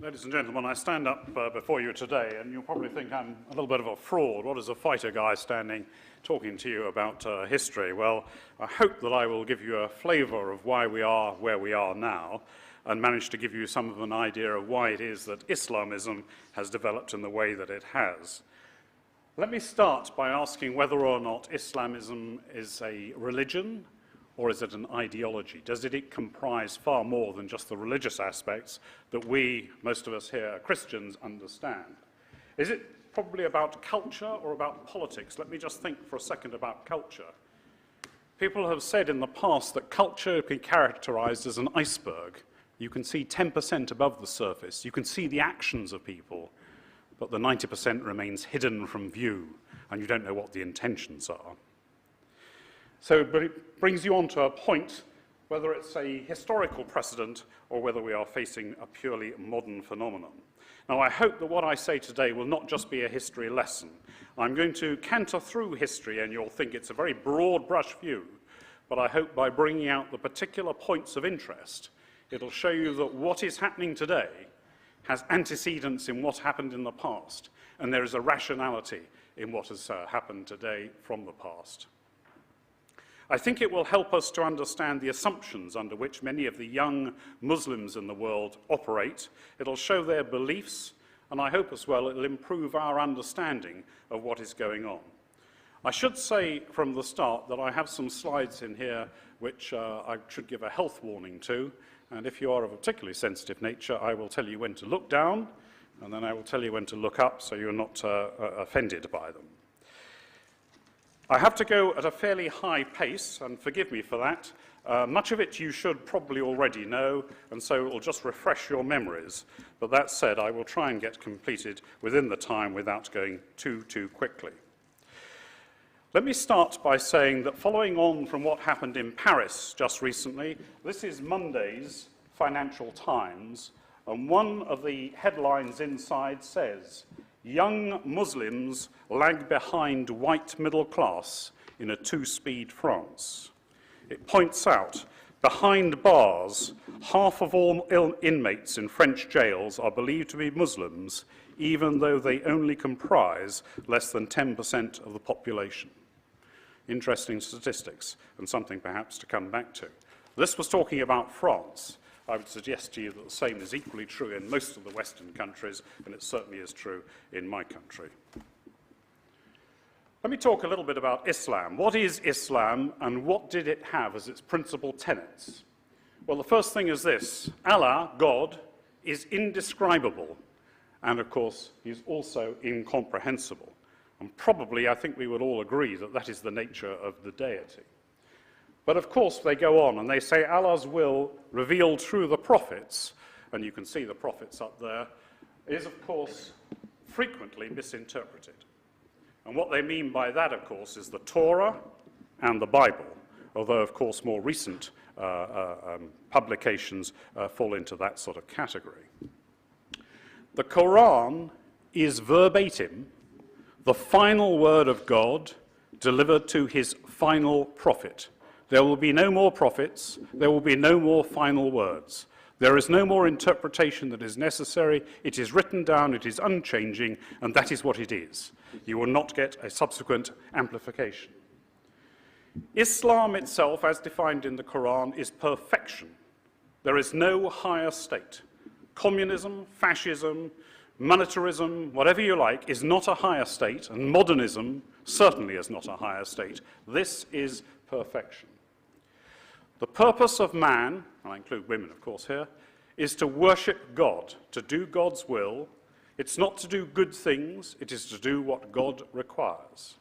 Ladies and gentlemen, I stand up before you today, and you'll probably think I'm a little bit of a fraud. What is a fighter guy standing talking to you about history? Well, I hope that I will give you a flavor of why we are where we are now, and manage to give you some of an idea of why it is that Islamism has developed in the way that it has. Let me start by asking whether or not Islamism is a religion, or is it an ideology? Does it comprise far more than just the religious aspects that we, most of us here, Christians, understand? Is it probably about culture or about politics? Let me just think for a second about culture. People have said in the past that culture can be characterized as an iceberg. You can see 10% above the surface. You can see the actions of people, but the 90% remains hidden from view, and you don't know what the intentions are. So but it brings you on to a point, whether it's a historical precedent or whether we are facing a purely modern phenomenon. Now, I hope that what I say today will not just be a history lesson. I'm going to canter through history, and you'll think it's a very broad brush view, but I hope by bringing out the particular points of interest, it'll show you that what is happening today has antecedents in what happened in the past, and there is a rationality in what has happened today from the past. I think it will help us to understand the assumptions under which many of the young Muslims in the world operate. It'll show their beliefs, and I hope as well it'll improve our understanding of what is going on. I should say from the start that I have some slides in here which I should give a health warning to, and if you are of a particularly sensitive nature, I will tell you when to look down, and then I will tell you when to look up so you're not offended by them. I have to go at a fairly high pace, and forgive me for that. Much of it you should probably already know, and so it will just refresh your memories. But that said, I will try and get completed within the time without going too quickly. Let me start by saying that following on from what happened in Paris just recently, this is Monday's Financial Times, and one of the headlines inside says, "Young Muslims lag behind white middle class in a two-speed France." It points out, behind bars, half of all inmates in French jails are believed to be Muslims, even though they only comprise less than 10% of the population. Interesting statistics, and something perhaps to come back to. This was talking about France. I would suggest to you that the same is equally true in most of the Western countries, and it certainly is true in my country. Let me talk a little bit about Islam. What is Islam, and what did it have as its principal tenets? Well, the first thing is this: Allah, God, is indescribable, and of course, he's also incomprehensible. And probably, I think we would all agree that that is the nature of the deity. But of course, they go on and they say Allah's will revealed through the prophets, and you can see the prophets up there, is of course frequently misinterpreted. And what they mean by that, of course, is the Torah and the Bible, although of course more recent publications fall into that sort of category. The Quran is verbatim the final word of God delivered to his final prophet. There will be no more prophets, there will be no more final words. There is no more interpretation that is necessary. It is written down, it is unchanging, and that is what it is. You will not get a subsequent amplification. Islam itself, as defined in the Quran, is perfection. There is no higher state. Communism, fascism, monetarism, whatever you like, is not a higher state, and modernism certainly is not a higher state. This is perfection. The purpose of man, and I include women, of course, here, is to worship God, to do God's will. It's not to do good things, it is to do what God requires.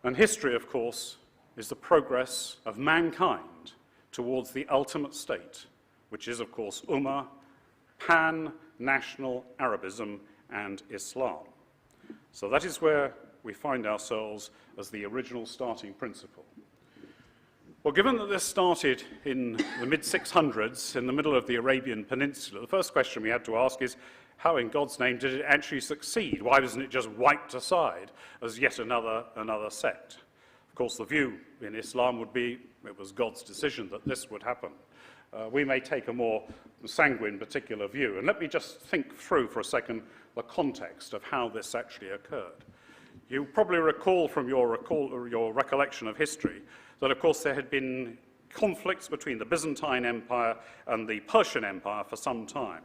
And history, of course, is the progress of mankind towards the ultimate state, which is, of course, Ummah, pan-national Arabism, and Islam. So that is where we find ourselves as the original starting principle. Well, given that this started in the mid-600s, in the middle of the Arabian Peninsula, the first question we had to ask is, how in God's name did it actually succeed? Why wasn't it just wiped aside as yet another sect? Of course, the view in Islam would be it was God's decision that this would happen. We may take a more sanguine particular view. And let me just think through for a second the context of how this actually occurred. You probably recall from your recollection of history that, of course, there had been conflicts between the Byzantine Empire and the Persian Empire for some time.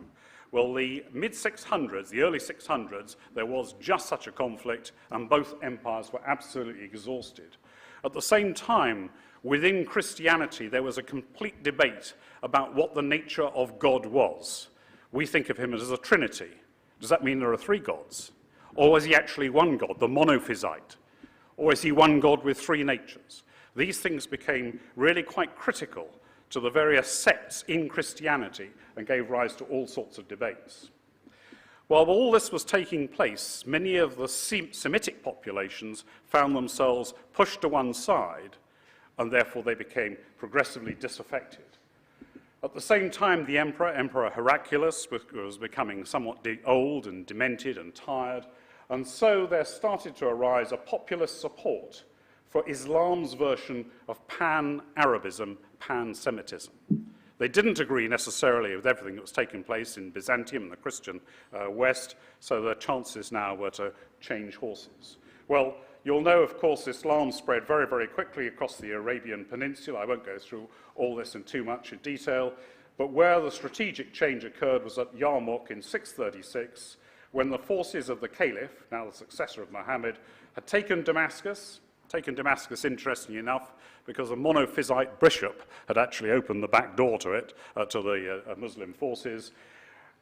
Well, the mid-600s, the early 600s, there was just such a conflict, and both empires were absolutely exhausted. At the same time, within Christianity, there was a complete debate about what the nature of God was. We think of him as a trinity. Does that mean there are three gods? Or was he actually one God, the monophysite? Or is he one God with three natures? These things became really quite critical to the various sects in Christianity and gave rise to all sorts of debates. While all this was taking place, many of the Semitic populations found themselves pushed to one side, and therefore they became progressively disaffected. At the same time, the Emperor Heraclius, was becoming somewhat old and demented and tired, and so there started to arise a populist support for Islam's version of pan-Arabism, pan-Semitism. They didn't agree necessarily with everything that was taking place in Byzantium and the Christian West, so their chances now were to change horses. Well, you'll know, of course, Islam spread very, very quickly across the Arabian Peninsula. I won't go through all this in too much detail, but where the strategic change occurred was at Yarmouk in 636, when the forces of the Caliph, now the successor of Muhammad, had taken Damascus, interestingly enough, because a monophysite bishop had actually opened the back door to it, to the Muslim forces.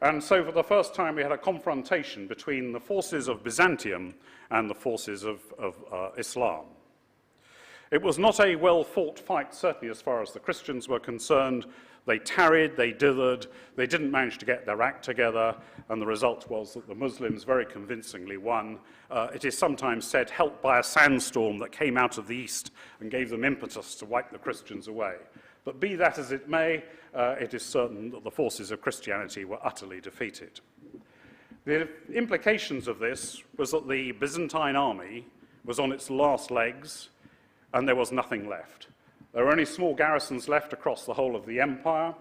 And so for the first time we had a confrontation between the forces of Byzantium and the forces of Islam. It was not a well-fought fight, certainly as far as the Christians were concerned. They tarried, they dithered, they didn't manage to get their act together, and the result was that the Muslims very convincingly won. It is sometimes said, helped by a sandstorm that came out of the east and gave them impetus to wipe the Christians away. But be that as it may, it is certain that the forces of Christianity were utterly defeated. The implications of this was that the Byzantine army was on its last legs, and there was nothing left. There were only small garrisons left across the whole of the empire.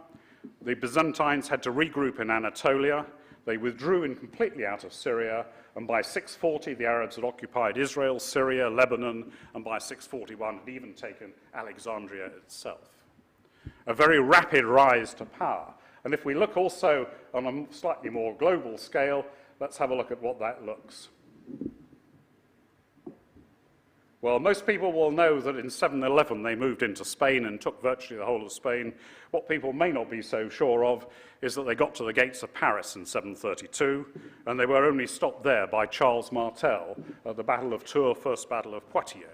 The Byzantines had to regroup in Anatolia. They withdrew completely out of Syria, and by 640 the Arabs had occupied Israel, Syria, Lebanon, and by 641 had even taken Alexandria itself. A very rapid rise to power. And if we look also on a slightly more global scale, let's have a look at what that looks. Well, most people will know that in 711 they moved into Spain and took virtually the whole of Spain. What people may not be so sure of is that they got to the gates of Paris in 732, and they were only stopped there by Charles Martel at the Battle of Tours, First Battle of Poitiers.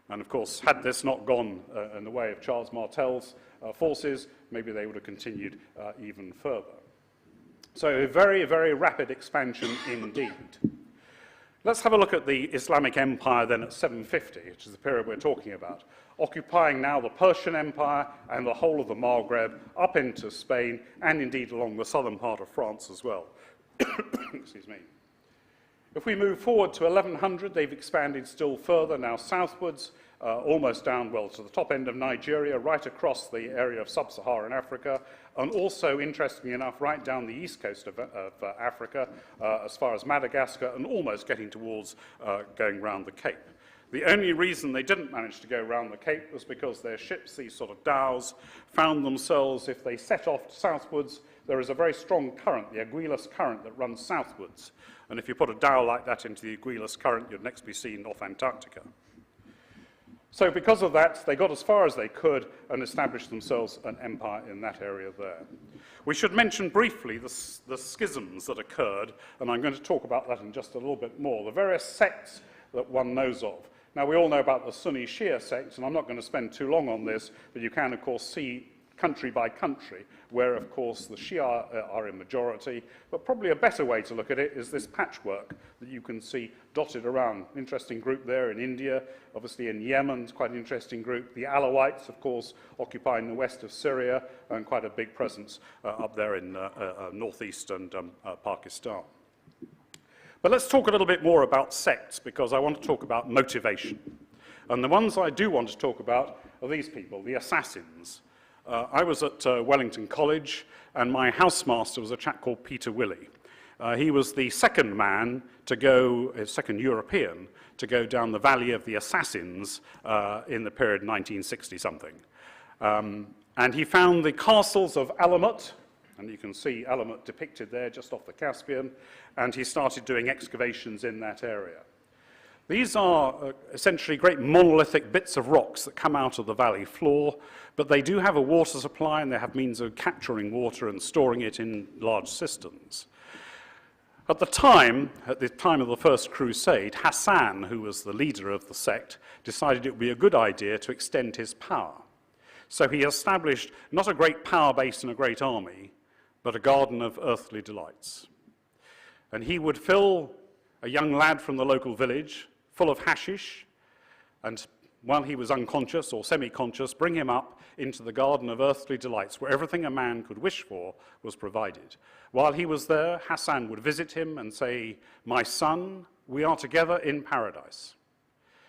And of course, had this not gone in the way of Charles Martel's forces, maybe they would have continued even further. So a very, very rapid expansion indeed. Let's have a look at the Islamic Empire then at 750, which is the period we're talking about, occupying now the Persian Empire and the whole of the Maghreb, up into Spain, and indeed along the southern part of France as well. Excuse me. If we move forward to 1100, they've expanded still further, now southwards, almost down, well, to the top end of Nigeria, right across the area of sub-Saharan Africa, and also, interestingly enough, right down the east coast of Africa, as far as Madagascar, and almost getting towards going round the Cape. The only reason they didn't manage to go round the Cape was because their ships, these sort of dhows, found themselves, if they set off southwards, there is a very strong current, the Aguilas current, that runs southwards. And if you put a dhow like that into the Aguilas current, you'd next be seen off Antarctica. So because of that, they got as far as they could and established themselves an empire in that area there. We should mention briefly the schisms that occurred, and I'm going to talk about that in just a little bit more, the various sects that one knows of. Now, we all know about the Sunni Shia sects, and I'm not going to spend too long on this, but you can, of course, see country by country, where, of course, the Shia are in majority. But probably a better way to look at it is this patchwork that you can see dotted around. Interesting group there in India, obviously in Yemen, it's quite an interesting group. The Alawites, of course, occupying the west of Syria, and quite a big presence up there in northeast and Pakistan. But let's talk a little bit more about sects, because I want to talk about motivation. And the ones I do want to talk about are these people, the assassins. I was at Wellington College, and my housemaster was a chap called Peter Willey. He was the second man to go, second European, to go down the Valley of the Assassins in the period 1960-something. And he found the castles of Alamut, and you can see Alamut depicted there just off the Caspian, and he started doing excavations in that area. These are essentially great monolithic bits of rocks that come out of the valley floor, but they do have a water supply and they have means of capturing water and storing it in large cisterns. At the time of the First Crusade, Hassan, who was the leader of the sect, decided it would be a good idea to extend his power. So he established not a great power base and a great army, but a garden of earthly delights. And he would fill a young lad from the local village full of hashish, and while he was unconscious or semi-conscious, bring him up into the garden of earthly delights, where everything a man could wish for was provided. While he was there, Hassan would visit him and say, "My son, we are together in paradise."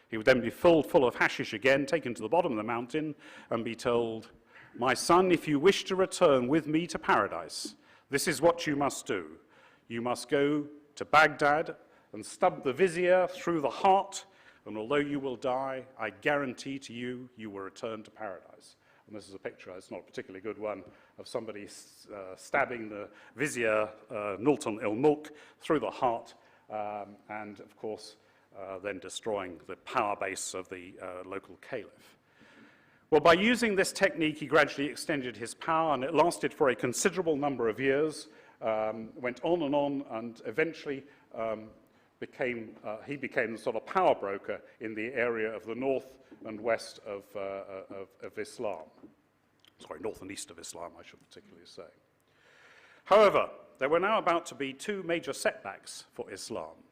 He would then be filled full of hashish again, taken to the bottom of the mountain, and be told, "My son, if you wish to return with me to paradise, this is what you must do. You must go to Baghdad and stab the vizier through the heart, and although you will die, I guarantee to you, you will return to paradise." And this is a picture, it's not a particularly good one, of somebody stabbing the vizier, Nultan il-Mulk, through the heart, and of course, then destroying the power base of the local caliph. Well, by using this technique, he gradually extended his power, and it lasted for a considerable number of years, went on, and eventually he became the sort of power broker in the area of the north and west of Islam. Sorry, north and east of Islam, I should particularly say. However, there were now about to be two major setbacks for Islam.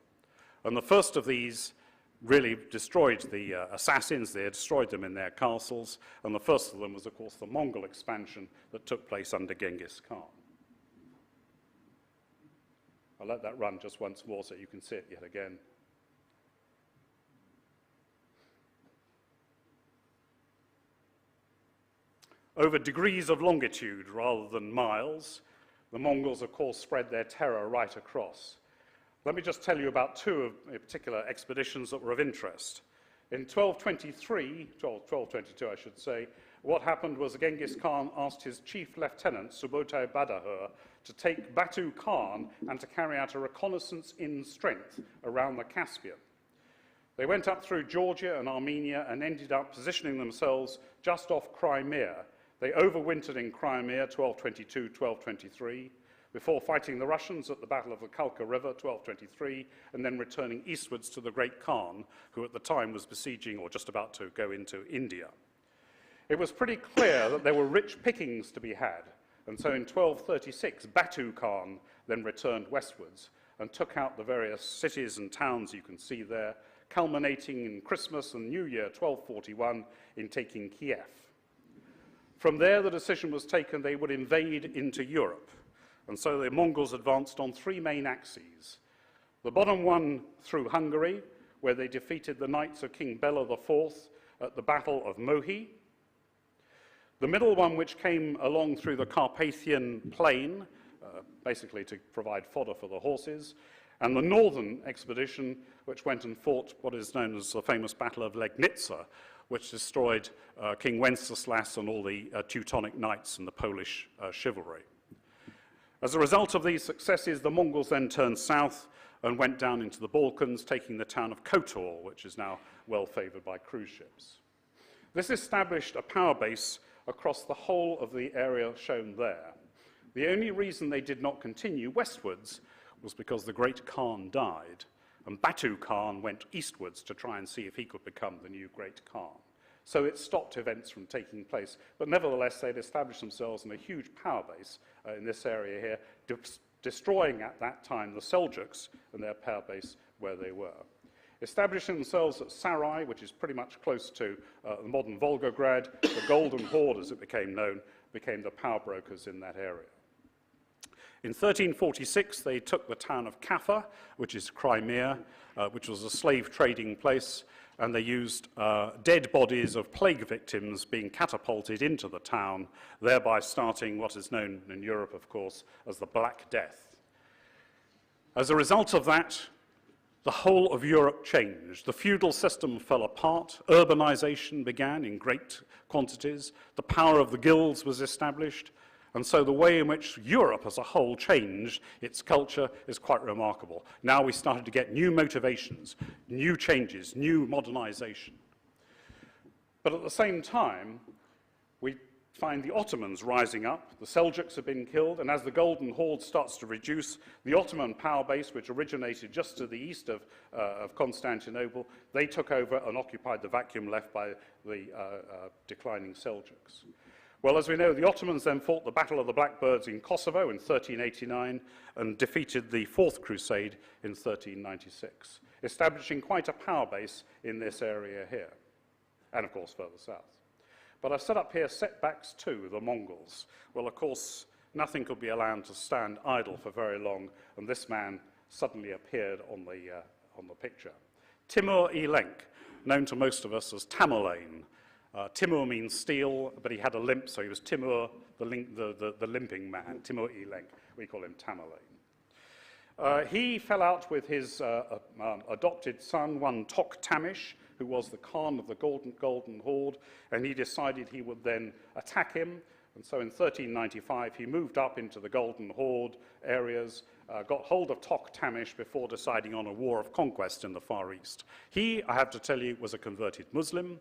And the first of these really destroyed the assassins. They had destroyed them in their castles. And the first of them was, of course, the Mongol expansion that took place under Genghis Khan. I'll let that run just once more so you can see it yet again. Over degrees of longitude rather than miles, the Mongols, of course, spread their terror right across. Let me just tell you about two particular expeditions that were of interest. In 1222, I should say, what happened was Genghis Khan asked his chief lieutenant, Subotai Badahur, to take Batu Khan and to carry out a reconnaissance in strength around the Caspian. They went up through Georgia and Armenia and ended up positioning themselves just off Crimea. They overwintered in Crimea, 1222-1223, before fighting the Russians at the Battle of the Kalka River, 1223, and then returning eastwards to the Great Khan, who at the time was besieging or just about to go into India. It was pretty clear that there were rich pickings to be had, and so in 1236, Batu Khan then returned westwards and took out the various cities and towns you can see there, culminating in Christmas and New Year, 1241, in taking Kiev. From there, the decision was taken they would invade into Europe. And so the Mongols advanced on three main axes. The bottom one through Hungary, where they defeated the knights of King Bela IV at the Battle of Mohi. The middle one, which came along through the Carpathian Plain, basically to provide fodder for the horses. And the northern expedition, which went and fought what is known as the famous Battle of Legnica, which destroyed King Wenceslas and all the Teutonic knights and the Polish chivalry. As a result of these successes, the Mongols then turned south and went down into the Balkans, taking the town of Kotor, which is now well favored by cruise ships. This established a power base across the whole of the area shown there. The only reason they did not continue westwards was because the Great Khan died, and Batu Khan went eastwards to try and see if he could become the new Great Khan. So it stopped events from taking place, but nevertheless they'd established themselves in a huge power base in this area here, destroying at that time the Seljuks and their power base where they were. Establishing themselves at Sarai, which is pretty much close to the modern Volgograd, the Golden Horde, as it became known, became the power brokers in that area. In 1346, they took the town of Kaffa, which is Crimea, which was a slave trading place, and they used dead bodies of plague victims being catapulted into the town, thereby starting what is known in Europe, of course, as the Black Death. As a result of that, the whole of Europe changed. The feudal system fell apart, urbanization began in great quantities, the power of the guilds was established, and so the way in which Europe as a whole changed its culture is quite remarkable. Now we started to get new motivations, new changes, new modernization. But at the same time, we find the Ottomans rising up, the Seljuks have been killed, and as the Golden Horde starts to reduce, the Ottoman power base, which originated just to the east of Constantinople, they took over and occupied the vacuum left by the declining Seljuks. Well, as we know, the Ottomans then fought the Battle of the Blackbirds in Kosovo in 1389 and defeated the Fourth Crusade in 1396, establishing quite a power base in this area here, and of course further south. But I've set up here setbacks too, the Mongols. Well, of course, nothing could be allowed to stand idle for very long, and this man suddenly appeared on the picture. Timur-Lenk, known to most of us as Tamerlane. Timur means steel, but he had a limp, so he was Timur, the limping man, Timur-Lenk. We call him Tamerlane. He fell out with his adopted son, one Toktamish, who was the Khan of the Golden Horde, and he decided he would then attack him. And so in 1395, he moved up into the Golden Horde areas, got hold of Toktamish before deciding on a war of conquest in the Far East. He, I have to tell you, was a converted Muslim,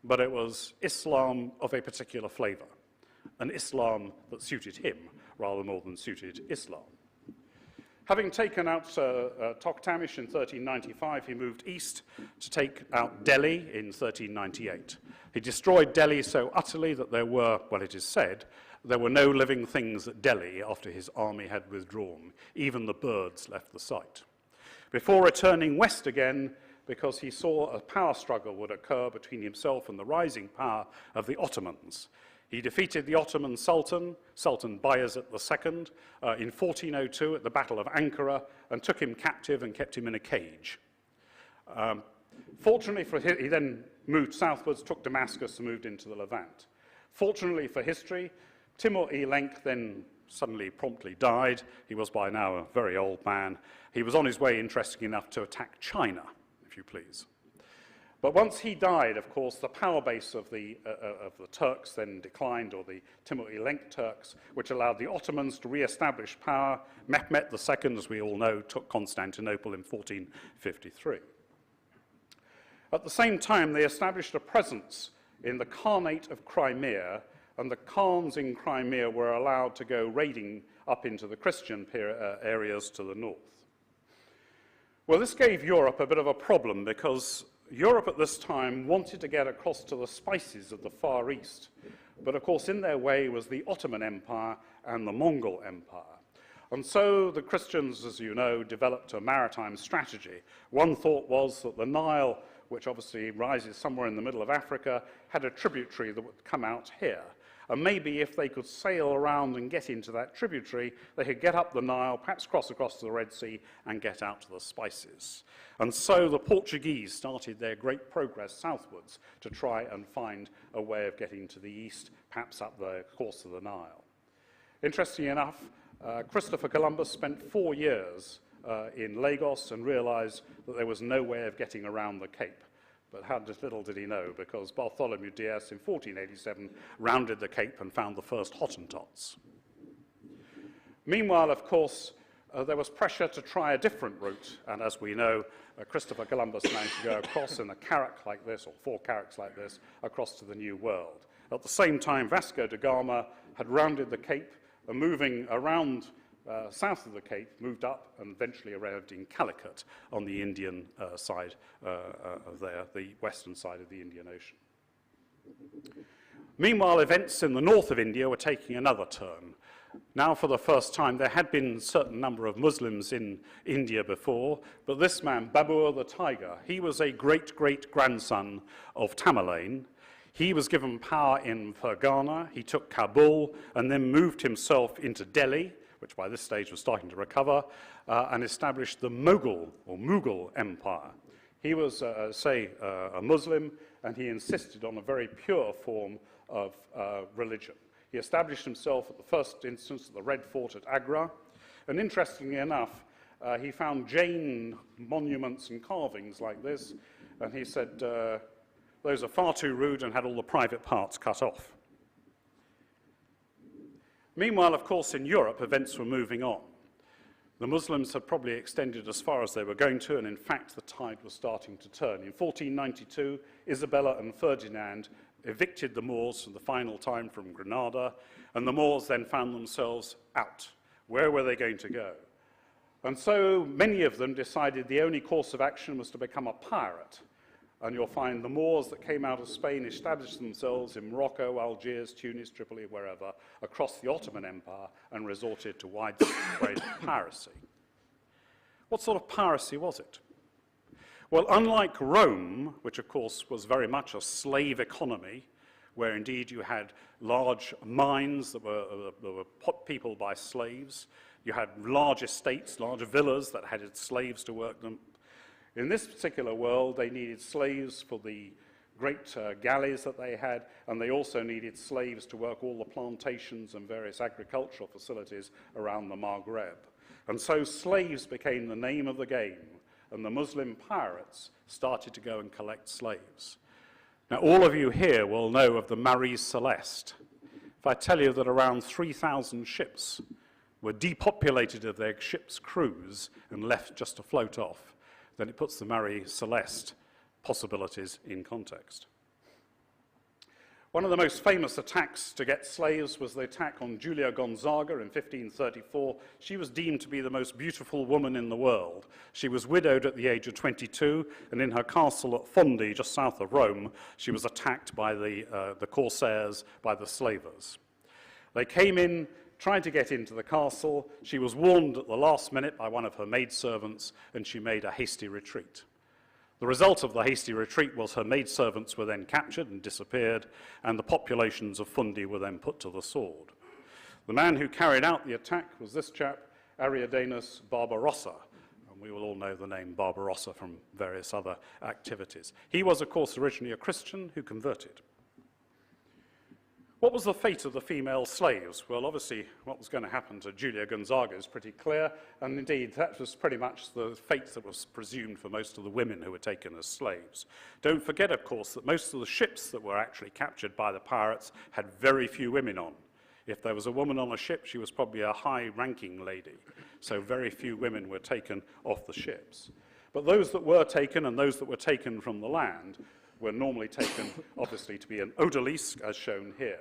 but it was Islam of a particular flavor, an Islam that suited him rather more than suited Islam. Having taken out Toktamish in 1395, he moved east to take out Delhi in 1398. He destroyed Delhi so utterly that there were, well, it is said, there were no living things at Delhi after his army had withdrawn. Even the birds left the site. Before returning west again, because he saw a power struggle would occur between himself and the rising power of the Ottomans. He defeated the Ottoman Sultan, Sultan Bayezid II, in 1402 at the Battle of Ankara, and took him captive and kept him in a cage. Fortunately for him, he then moved southwards, took Damascus, and moved into the Levant. Fortunately for history, Timur-Lenk then suddenly promptly died. He was by now a very old man. He was on his way, interesting enough, to attack China, if you please. But once he died, of course, the power base of the Turks then declined, or the Timur-Lenk Turks, which allowed the Ottomans to re-establish power. Mehmet II, as we all know, took Constantinople in 1453. At the same time, they established a presence in the Khanate of Crimea, and the Khans in Crimea were allowed to go raiding up into the Christian areas to the north. Well, this gave Europe a bit of a problem because Europe at this time wanted to get across to the spices of the Far East, but of course in their way was the Ottoman Empire and the Mongol Empire. And so the Christians, as you know, developed a maritime strategy. One thought was that the Nile, which obviously rises somewhere in the middle of Africa, had a tributary that would come out here. And maybe if they could sail around and get into that tributary, they could get up the Nile, perhaps cross across to the Red Sea, and get out to the spices. And so the Portuguese started their great progress southwards to try and find a way of getting to the east, perhaps up the course of the Nile. Interestingly enough, Christopher Columbus spent 4 years in Lagos and realized that there was no way of getting around the Cape. But how little did he know, because Bartholomew Diaz in 1487 rounded the Cape and found the first Hottentots. Meanwhile, of course, there was pressure to try a different route, and as we know, Christopher Columbus managed to go across in a carrack like this, or 4 carracks like this, across to the New World. At the same time, Vasco da Gama had rounded the Cape, and moving around south of the Cape, moved up and eventually arrived in Calicut on the Indian side of there, the western side of the Indian Ocean. Meanwhile, events in the north of India were taking another turn. Now, for the first time, there had been a certain number of Muslims in India before, but this man, Babur the Tiger, he was a great-great-grandson of Tamerlane. He was given power in Fergana, he took Kabul, and then moved himself into Delhi, which by this stage was starting to recover, and established the Mughal Empire. He was, a Muslim, and he insisted on a very pure form of religion. He established himself at the first instance at the Red Fort at Agra, and interestingly enough, he found Jain monuments and carvings like this, and he said, those are far too rude, and had all the private parts cut off. Meanwhile, of course, in Europe, events were moving on. The Muslims had probably extended as far as they were going to, and in fact, the tide was starting to turn. In 1492, Isabella and Ferdinand evicted the Moors for the final time from Granada, and the Moors then found themselves out. Where were they going to go? And so many of them decided the only course of action was to become a pirate. And you'll find the Moors that came out of Spain established themselves in Morocco, Algiers, Tunis, Tripoli, wherever, across the Ottoman Empire, and resorted to widespread piracy. What sort of piracy was it? Well, unlike Rome, which of course was very much a slave economy, where indeed you had large mines that were peopled by slaves, you had large estates, large villas that had slaves to work them. In this particular world, they needed slaves for the great galleys that they had, and they also needed slaves to work all the plantations and various agricultural facilities around the Maghreb. And so slaves became the name of the game, and the Muslim pirates started to go and collect slaves. Now, all of you here will know of the Marie Celeste. If I tell you that around 3,000 ships were depopulated of their ship's crews and left just to float off, then it puts the Marie Celeste possibilities in context. One of the most famous attacks to get slaves was the attack on Julia Gonzaga in 1534. She was deemed to be the most beautiful woman in the world. She was widowed at the age of 22, and in her castle at Fondi, just south of Rome, she was attacked by the corsairs, by the slavers. They came in, tried to get into the castle. She was warned at the last minute by one of her maidservants, and she made a hasty retreat. The result of the hasty retreat was her maidservants were then captured and disappeared, and the populations of Fundi were then put to the sword. The man who carried out the attack was this chap, Ariadanus Barbarossa, and we will all know the name Barbarossa from various other activities. He was, of course, originally a Christian who converted. What was the fate of the female slaves? Well, obviously, what was going to happen to Julia Gonzaga is pretty clear, and indeed, that was pretty much the fate that was presumed for most of the women who were taken as slaves. Don't forget, of course, that most of the ships that were actually captured by the pirates had very few women on. If there was a woman on a ship, she was probably a high-ranking lady, so very few women were taken off the ships. But those that were taken, and those that were taken from the land, were normally taken, obviously, to be an odalisque, as shown here.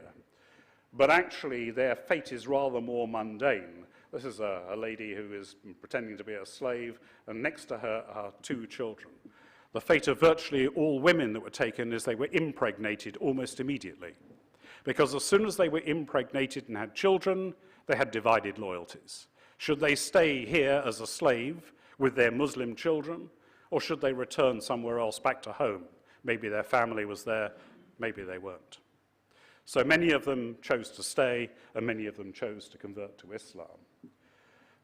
But actually, their fate is rather more mundane. This is a lady who is pretending to be a slave, and next to her are 2 children. The fate of virtually all women that were taken is they were impregnated almost immediately. Because as soon as they were impregnated and had children, they had divided loyalties. Should they stay here as a slave with their Muslim children, or should they return somewhere else back to home? Maybe their family was there, maybe they weren't. So many of them chose to stay, and many of them chose to convert to Islam.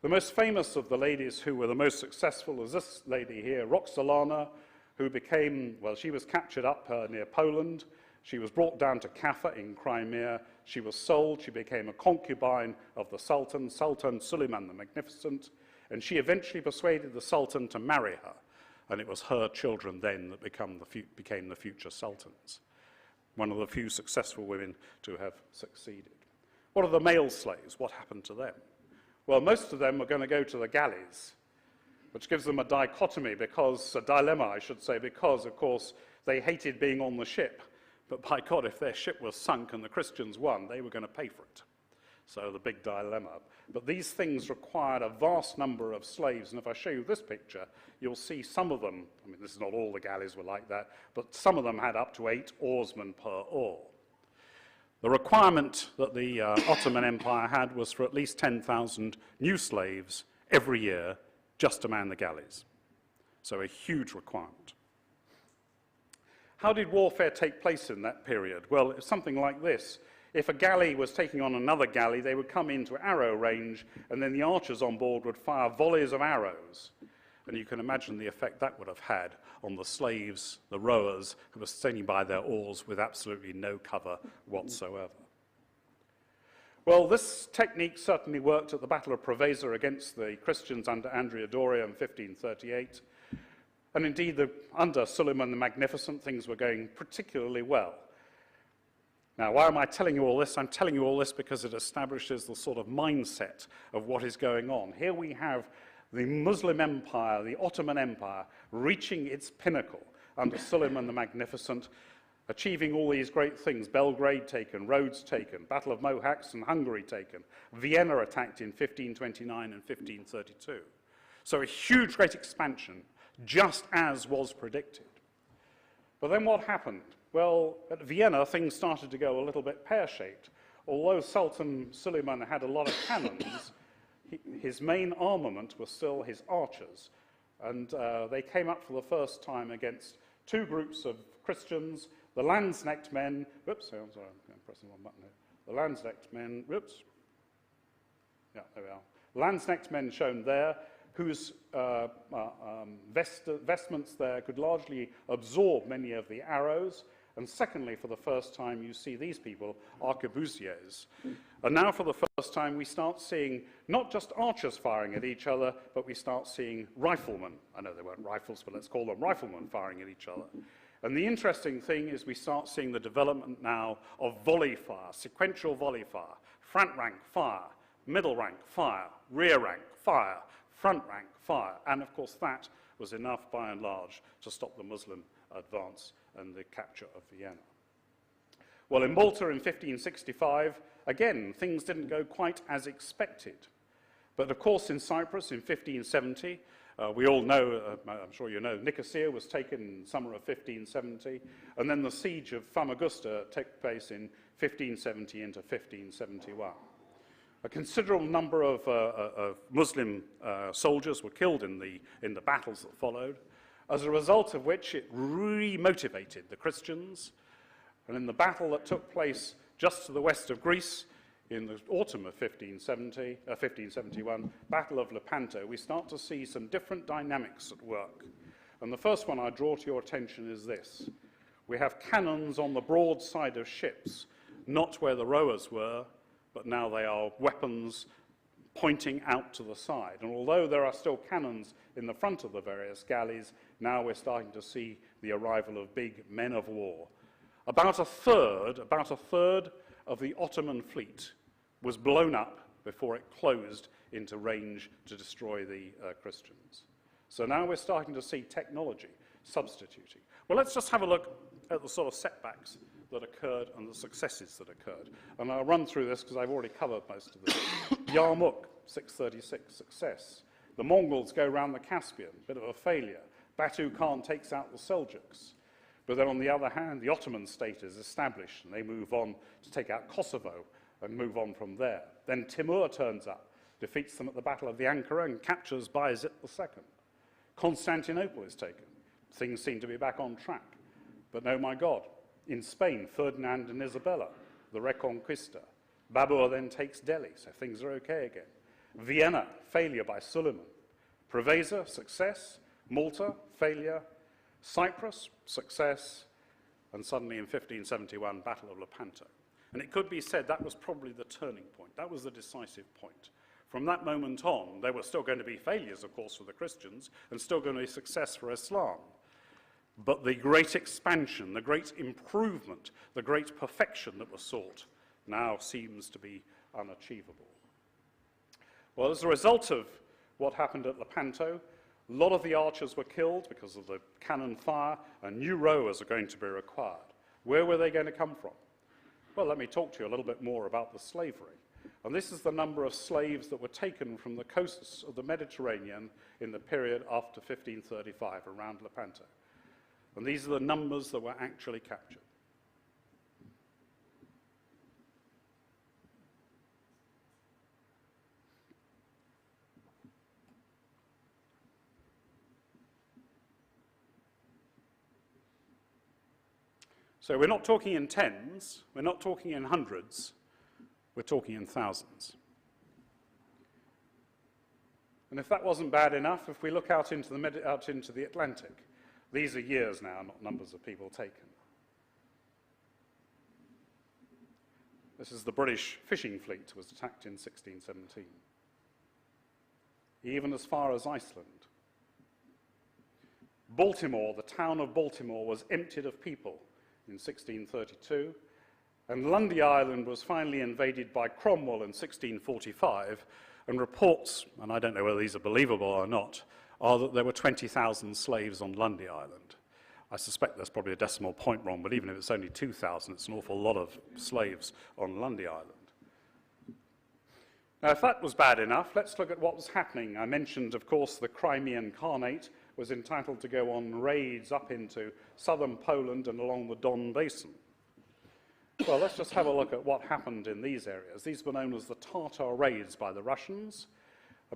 The most famous of the ladies who were the most successful was this lady here, Roxolana, who became, well, she was captured up near Poland. She was brought down to Kaffa in Crimea. She was sold. She became a concubine of the Sultan, Sultan Suleiman the Magnificent, and she eventually persuaded the Sultan to marry her. And it was her children then that became the future sultans. One of the few successful women to have succeeded. What are the male slaves? What happened to them? Well, most of them were going to go to the galleys, which gives them a dichotomy, a dilemma, I should say, because, of course, they hated being on the ship. But by God, if their ship was sunk and the Christians won, they were going to pay for it. So the big dilemma. But these things required a vast number of slaves, and if I show you this picture, you'll see some of them, I mean, this is not all the galleys were like that, but some of them had up to 8 oarsmen per oar. The requirement that the Ottoman Empire had was for at least 10,000 new slaves every year just to man the galleys. So a huge requirement. How did warfare take place in that period? Well, it was something like this. If a galley was taking on another galley, they would come into arrow range, and then the archers on board would fire volleys of arrows. And you can imagine the effect that would have had on the slaves, the rowers, who were standing by their oars with absolutely no cover whatsoever. Well, this technique certainly worked at the Battle of Preveza against the Christians under Andrea Doria in 1538. And indeed, under Suleiman the Magnificent, things were going particularly well. Now, why am I telling you all this? I'm telling you all this because it establishes the sort of mindset of what is going on. Here we have the Muslim Empire, the Ottoman Empire, reaching its pinnacle under Suleiman the Magnificent, achieving all these great things: Belgrade taken, Rhodes taken, Battle of Mohacs and Hungary taken, Vienna attacked in 1529 and 1532. So a huge, great expansion, just as was predicted. But then what happened? Well, at Vienna, things started to go a little bit pear-shaped. Although Sultan Suleiman had a lot of cannons, his main armament was still his archers. And they came up for the first time against two groups of Christians, the Landsknecht men, whoops, I'm sorry, I'm pressing the wrong button here. The Landsknecht men, whoops. Yeah, there we are. Landsknecht men shown there, whose vestments there could largely absorb many of the arrows. And secondly, for the first time, you see these people, arquebusiers. And now for the first time, we start seeing not just archers firing at each other, but we start seeing riflemen. I know they weren't rifles, but let's call them riflemen firing at each other. And the interesting thing is we start seeing the development now of volley fire, sequential volley fire, front rank fire, middle rank fire, rear rank fire, front rank fire. And of course that was enough by and large to stop the Muslim advance and the capture of Vienna. Well, in Malta in 1565, again, things didn't go quite as expected. But of course in Cyprus in 1570, we all know, I'm sure you know, Nicosia was taken in summer of 1570, and then the siege of Famagusta took place in 1570 into 1571. A considerable number of Muslim soldiers were killed in the battles that followed, as a result of which it re-motivated the Christians. And in the battle that took place just to the west of Greece in the autumn of 1571, Battle of Lepanto, we start to see some different dynamics at work. And the first one I draw to your attention is this. We have cannons on the broad side of ships, not where the rowers were, but now they are weapons pointing out to the side. And although there are still cannons in the front of the various galleys, now we're starting to see the arrival of big men of war. About a third of the Ottoman fleet was blown up before it closed into range to destroy the Christians. So now we're starting to see technology substituting. Well, let's just have a look at the sort of setbacks that occurred and the successes that occurred. And I'll run through this because I've already covered most of this. Yarmouk, 636, success. The Mongols go around the Caspian, bit of a failure. Batu Khan takes out the Seljuks. But then on the other hand, the Ottoman state is established and they move on to take out Kosovo and move on from there. Then Timur turns up, defeats them at the Battle of the Ankara and captures Bayezid II. Constantinople is taken. Things seem to be back on track. But no, my God, in Spain, Ferdinand and Isabella, the Reconquista. Babur then takes Delhi, so things are okay again. Vienna, failure by Suleiman. Preveza, success. Malta, failure. Cyprus, success. And suddenly in 1571, Battle of Lepanto. And it could be said that was probably the turning point. That was the decisive point. From that moment on, there were still going to be failures, of course, for the Christians, and still going to be success for Islam. But the great expansion, the great improvement, the great perfection that was sought now seems to be unachievable. Well, as a result of what happened at Lepanto, a lot of the archers were killed because of the cannon fire, and new rowers are going to be required. Where were they going to come from? Well, let me talk to you a little bit more about the slavery. And this is the number of slaves that were taken from the coasts of the Mediterranean in the period after 1535, around Lepanto. And these are the numbers that were actually captured. So we're not talking in tens, we're not talking in hundreds, we're talking in thousands. And if that wasn't bad enough, if we look out into the Atlantic, these are years now, not numbers of people taken. This is the British fishing fleet was attacked in 1617. Even as far as Iceland. Baltimore, the town of Baltimore, was emptied of people in 1632, and Lundy Island was finally invaded by Cromwell in 1645, and reports, and I don't know whether these are believable or not, are that there were 20,000 slaves on Lundy Island. I suspect there's probably a decimal point wrong, but even if it's only 2,000, it's an awful lot of slaves on Lundy Island. Now, if that was bad enough, let's look at what was happening. I mentioned, of course, the Crimean Khanate was entitled to go on raids up into southern Poland and along the Don Basin. Well, let's just have a look at what happened in these areas. These were known as the Tatar raids by the Russians,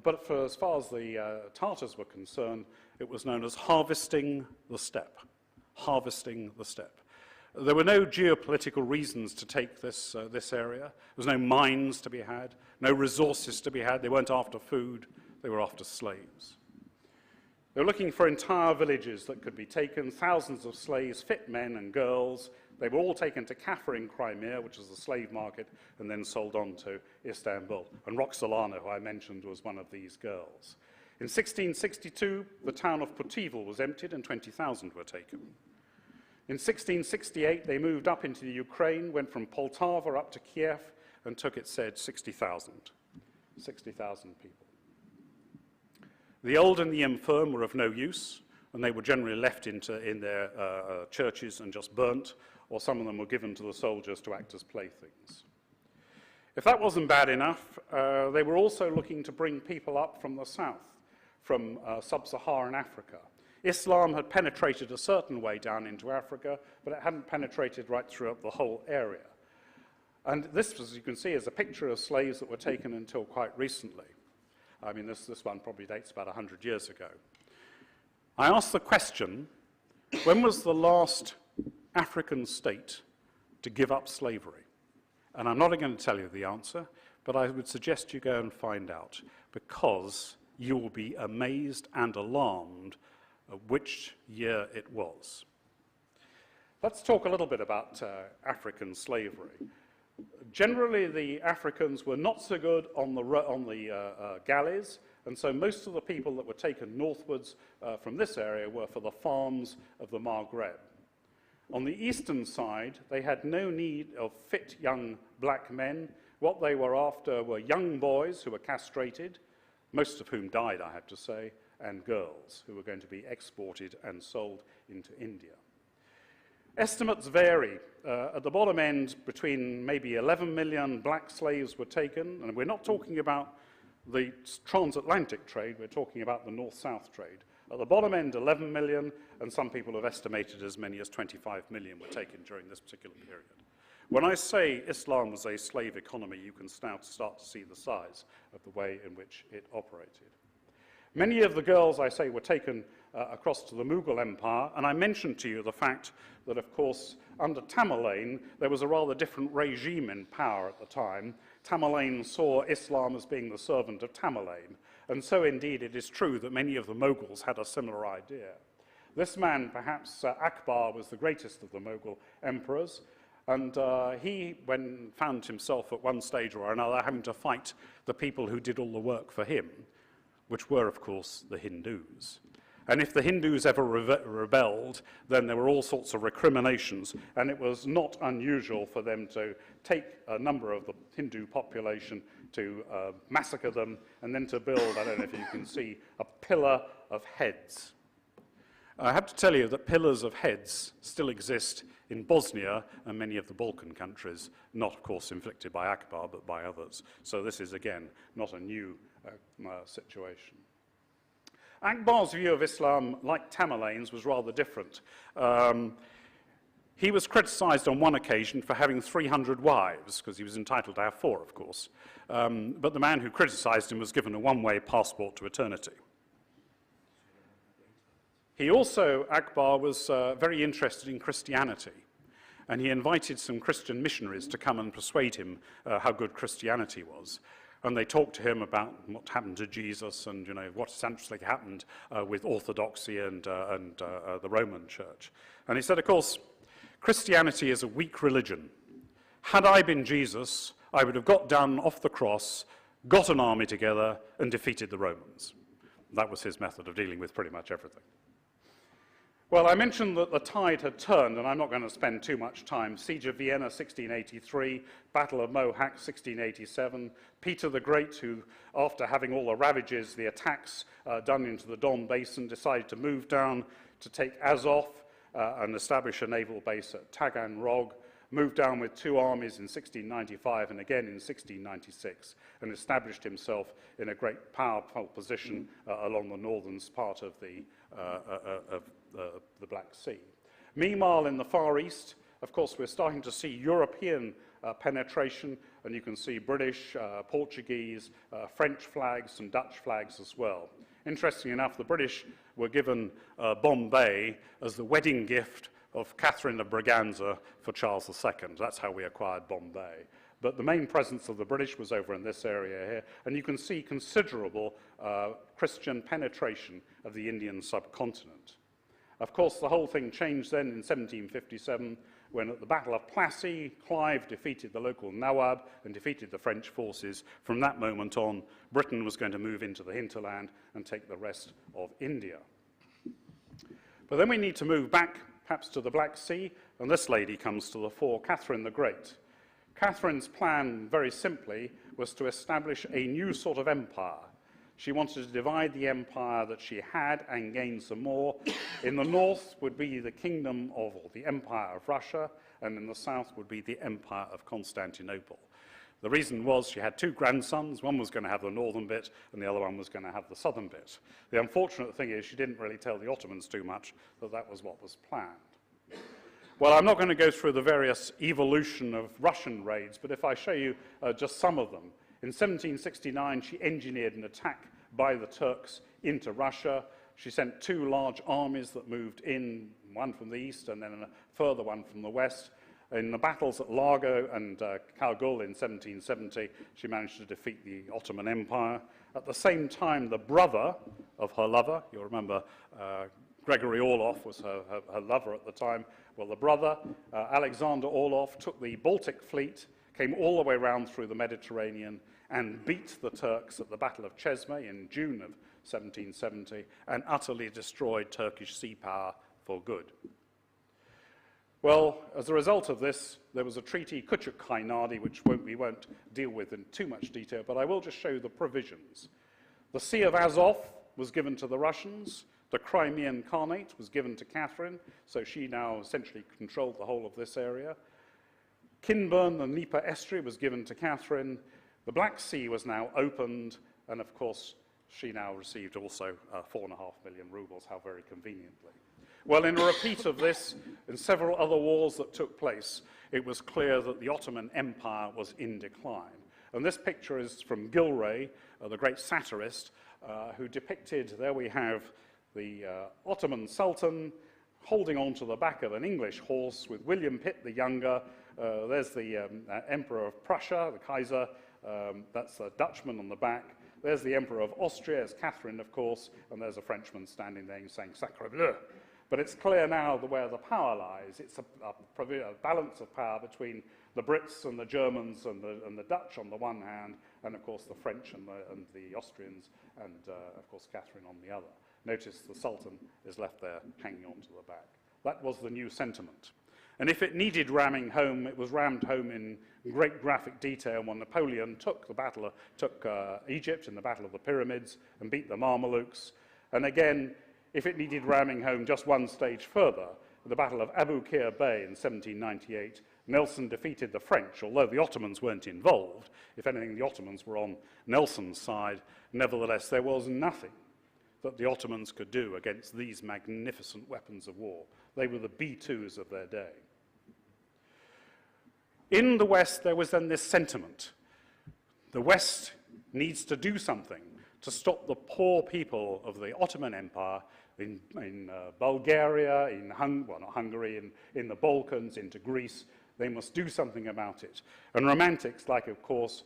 but for as far as the Tatars were concerned, it was known as harvesting the steppe. Harvesting the steppe. There were no geopolitical reasons to take this area. There was no mines to be had, no resources to be had. They weren't after food, they were after slaves. They were looking for entire villages that could be taken, thousands of slaves, fit men and girls. They were all taken to Kaffa in Crimea, which was the slave market, and then sold on to Istanbul. And Roxolana, who I mentioned, was one of these girls. In 1662, the town of Putival was emptied and 20,000 were taken. In 1668, they moved up into the Ukraine, went from Poltava up to Kiev, and took, it said, 60,000. 60,000 people. The old and the infirm were of no use, and they were generally left in their churches and just burnt, or some of them were given to the soldiers to act as playthings. If that wasn't bad enough, they were also looking to bring people up from the south, from sub-Saharan Africa. Islam had penetrated a certain way down into Africa, but it hadn't penetrated right throughout the whole area. And this, as you can see, is a picture of slaves that were taken until quite recently. I mean, this one probably dates about 100 years ago. I asked the question, when was the last African state to give up slavery? And I'm not going to tell you the answer, but I would suggest you go and find out, because you will be amazed and alarmed at which year it was. Let's talk a little bit about African slavery. Generally, the Africans were not so good on the galleys, and so most of the people that were taken northwards from this area were for the farms of the Maghreb. On the eastern side, they had no need of fit young black men. What they were after were young boys who were castrated, most of whom died, I have to say, and girls who were going to be exported and sold into India. Estimates vary. At the bottom end, between maybe 11 million black slaves were taken, and we're not talking about the transatlantic trade, we're talking about the north-south trade. At the bottom end, 11 million, and some people have estimated as many as 25 million were taken during this particular period. When I say Islam was a slave economy, you can start to see the size of the way in which it operated. Many of the girls, I say, were taken across to the Mughal Empire, and I mentioned to you the fact that, of course, under Tamerlane, there was a rather different regime in power at the time. Tamerlane saw Islam as being the servant of Tamerlane, and so indeed it is true that many of the Moguls had a similar idea. This man, perhaps Akbar, was the greatest of the Mughal emperors, and he found himself at one stage or another having to fight the people who did all the work for him, which were, of course, the Hindus. And if the Hindus ever rebelled, then there were all sorts of recriminations, and it was not unusual for them to take a number of the Hindu population, to massacre them, and then to build, I don't know if you can see, a pillar of heads. I have to tell you that pillars of heads still exist in Bosnia and many of the Balkan countries, not, of course, inflicted by Akbar, but by others. So this is, again, not a new situation. Akbar's view of Islam, like Tamerlane's, was rather different. He was criticized on one occasion for having 300 wives, because he was entitled to have 4, of course. But the man who criticized him was given a one-way passport to eternity. He also, Akbar, was very interested in Christianity, and he invited some Christian missionaries to come and persuade him how good Christianity was. And they talked to him about what happened to Jesus and, you know, what essentially happened with Orthodoxy and the Roman Church. And he said, of course, Christianity is a weak religion. Had I been Jesus, I would have got down off the cross, got an army together, and defeated the Romans. That was his method of dealing with pretty much everything. Well, I mentioned that the tide had turned, and I'm not going to spend too much time. Siege of Vienna, 1683, Battle of Mohacs, 1687, Peter the Great, who, after having all the ravages, the attacks done into the Don Basin, decided to move down to take Azov and establish a naval base at Taganrog, moved down with 2 armies in 1695 and again in 1696, and established himself in a great powerful position along the northern part of the Black Sea. Meanwhile, in the Far East, of course, we're starting to see European penetration, and you can see British, Portuguese, French flags and Dutch flags as well. Interestingly enough, the British were given Bombay as the wedding gift of Catherine of Braganza for Charles II. That's how we acquired Bombay. But the main presence of the British was over in this area here, and you can see considerable Christian penetration of the Indian subcontinent. Of course, the whole thing changed then in 1757, when at the Battle of Plassey, Clive defeated the local Nawab and defeated the French forces. From that moment on, Britain was going to move into the hinterland and take the rest of India. But then we need to move back, perhaps to the Black Sea, and this lady comes to the fore, Catherine the Great. Catherine's plan, very simply, was to establish a new sort of empire. She wanted to divide the empire that she had and gain some more. In the north would be the kingdom of, or the empire of Russia, and in the south would be the empire of Constantinople. The reason was she had 2 grandsons. One was going to have the northern bit, and the other one was going to have the southern bit. The unfortunate thing is she didn't really tell the Ottomans too much that that was what was planned. Well, I'm not going to go through the various evolution of Russian raids, but if I show you just some of them. In 1769, she engineered an attack by the Turks into Russia. She sent 2 large armies that moved in, one from the east and then a further one from the west. In the battles at Largo and Kargul in 1770, she managed to defeat the Ottoman Empire. At the same time, the brother of her lover, you'll remember Gregory Orlov was her lover at the time. Well, the brother, Alexander Orlov, took the Baltic fleet, came all the way around through the Mediterranean and beat the Turks at the Battle of Chesme in June of 1770 and utterly destroyed Turkish sea power for good. Well, as a result of this, there was a treaty, Küçük-Kaynarca, which we won't deal with in too much detail, but I will just show you the provisions. The Sea of Azov was given to the Russians. The Crimean Khanate was given to Catherine, so she now essentially controlled the whole of this area. Kinburn, the Dnieper estuary, was given to Catherine. The Black Sea was now opened, and of course, she now received also 4.5 million rubles, how very conveniently. Well, in a repeat of this, in several other wars that took place, it was clear that the Ottoman Empire was in decline. And this picture is from Gilray, the great satirist, who depicted, there we have the Ottoman Sultan holding on to the back of an English horse with William Pitt the Younger. There's the Emperor of Prussia, the Kaiser, that's a Dutchman on the back. There's the Emperor of Austria, as Catherine, of course, and there's a Frenchman standing there saying sacre bleu. But it's clear now where the power lies. It's a balance of power between the Brits and the Germans and the Dutch on the one hand, and of course the French and the Austrians, and of course Catherine on the other. Notice the Sultan is left there hanging on to the back. That was the new sentiment. And if it needed ramming home, it was rammed home in great graphic detail when Napoleon took Egypt in the Battle of the Pyramids and beat the Mamelukes. And again, if it needed ramming home just one stage further, at the Battle of Abu Qir Bay in 1798, Nelson defeated the French, although the Ottomans weren't involved. If anything, the Ottomans were on Nelson's side. Nevertheless, there was nothing that the Ottomans could do against these magnificent weapons of war. They were the B-2s of their day. In the West, there was then this sentiment. The West needs to do something to stop the poor people of the Ottoman Empire in Bulgaria, not Hungary, in the Balkans, into Greece. They must do something about it. And romantics like, of course,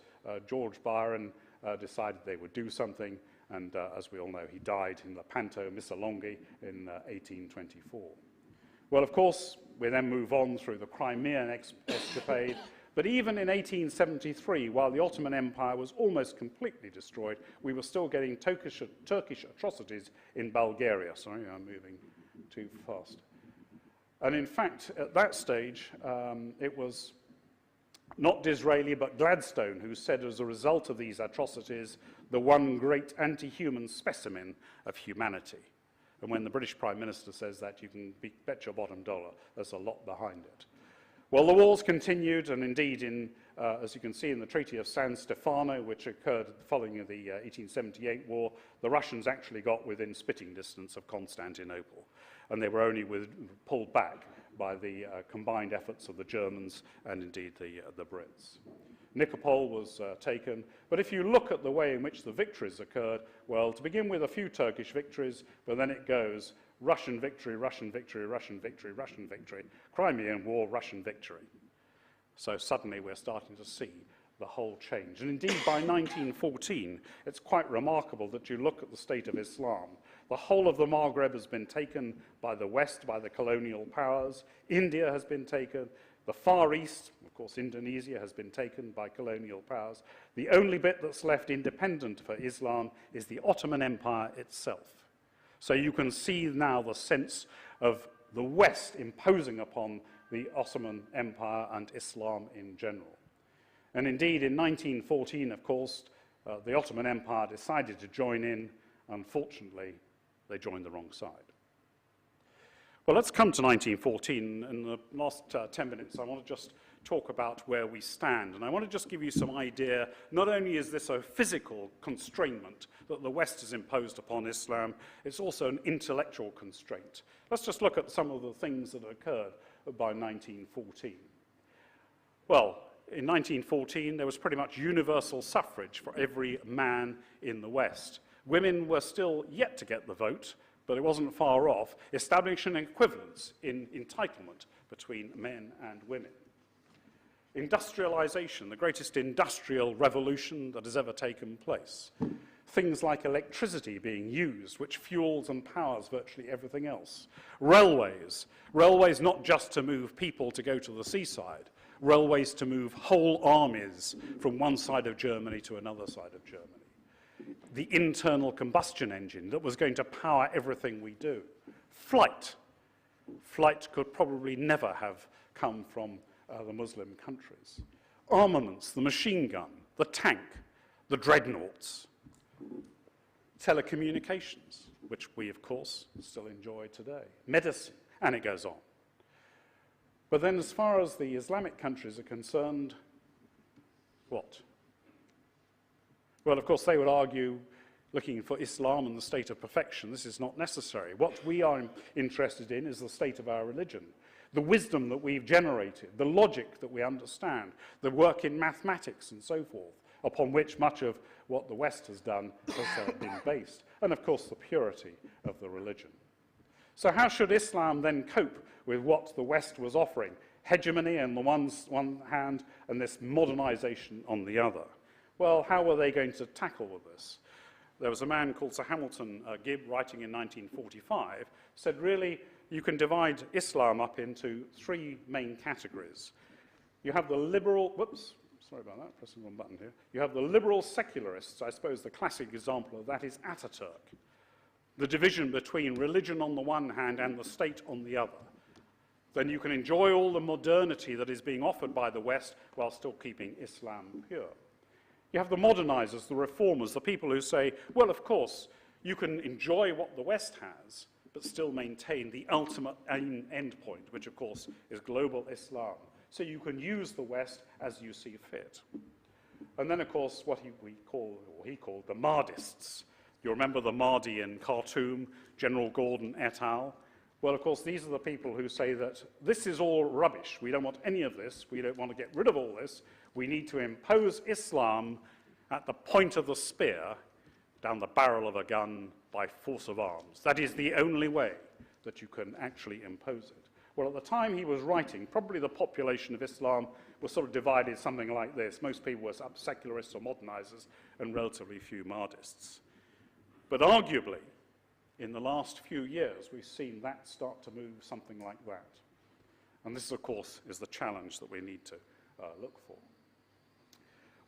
George Byron decided they would do something, and as we all know, he died in Lepanto, Missolonghi, in 1824. Well, of course, we then move on through the Crimean escapade, but even in 1873, while the Ottoman Empire was almost completely destroyed, we were still getting Turkish atrocities in Bulgaria. Sorry, I'm moving too fast. And in fact, at that stage, it was not Disraeli, but Gladstone who said, as a result of these atrocities, the one great anti-human specimen of humanity. And when the British Prime Minister says that, you can bet your bottom dollar there's a lot behind it. Well, the wars continued, and indeed, as you can see in the Treaty of San Stefano, which occurred following the 1878 war, the Russians actually got within spitting distance of Constantinople, and they were only pulled back by the combined efforts of the Germans and indeed the Brits. Nikopol was taken, but if you look at the way in which the victories occurred, well, to begin with, a few Turkish victories, but then it goes Russian victory, Russian victory, Russian victory, Russian victory, Crimean War, Russian victory. So suddenly we're starting to see the whole change. And indeed, by 1914, it's quite remarkable that you look at the state of Islam. The whole of the Maghreb has been taken by the West, by the colonial powers. India has been taken. The Far East, of course, Indonesia has been taken by colonial powers. The only bit that's left independent for Islam is the Ottoman Empire itself. So you can see now the sense of the West imposing upon the Ottoman Empire and Islam in general. And indeed, in 1914, of course, the Ottoman Empire decided to join in. Unfortunately, they joined the wrong side. Well, let's come to 1914. In the last 10 minutes, I want to just talk about where we stand. And I want to just give you some idea. Not only is this a physical constraint that the West has imposed upon Islam, it's also an intellectual constraint. Let's just look at some of the things that occurred by 1914. Well, in 1914, there was pretty much universal suffrage for every man in the West. Women were still yet to get the vote, but it wasn't far off, establishing an equivalence in entitlement between men and women. Industrialization, the greatest industrial revolution that has ever taken place. Things like electricity being used, which fuels and powers virtually everything else. Railways not just to move people to go to the seaside, railways to move whole armies from one side of Germany to another side of Germany. The internal combustion engine that was going to power everything we do. Flight could probably never have come from the Muslim countries. Armaments, the machine gun, the tank, the dreadnoughts. Telecommunications, which we, of course, still enjoy today. Medicine, and it goes on. But then as far as the Islamic countries are concerned, what? Well, of course, they would argue, looking for Islam and the state of perfection, this is not necessary. What we are interested in is the state of our religion, the wisdom that we've generated, the logic that we understand, the work in mathematics and so forth, upon which much of what the West has done has been based, and of course the purity of the religion. So how should Islam then cope with what the West was offering? Hegemony on the one hand and this modernization on the other. Well, how were they going to tackle with this? There was a man called Sir Hamilton Gibb, writing in 1945, said really you can divide Islam up into three main categories. You have the liberal, whoops, sorry about that, pressing one button here. You have the liberal secularists. I suppose the classic example of that is Ataturk. The division between religion on the one hand and the state on the other. Then you can enjoy all the modernity that is being offered by the West while still keeping Islam pure. You have the modernizers, the reformers, the people who say, well, of course, you can enjoy what the West has, but still maintain the ultimate end point, which, of course, is global Islam. So you can use the West as you see fit. And then, of course, what he called the Mahdists. You remember the Mahdi in Khartoum, General Gordon et al.? Well, of course, these are the people who say that this is all rubbish. We don't want any of this. We don't want to get rid of all this. We need to impose Islam at the point of the spear, down the barrel of a gun, by force of arms. That is the only way that you can actually impose it. Well, at the time he was writing, probably the population of Islam was sort of divided something like this. Most people were secularists or modernizers, and relatively few Mahdists. But arguably, in the last few years, we've seen that start to move something like that. And this, of course, is the challenge that we need to look for.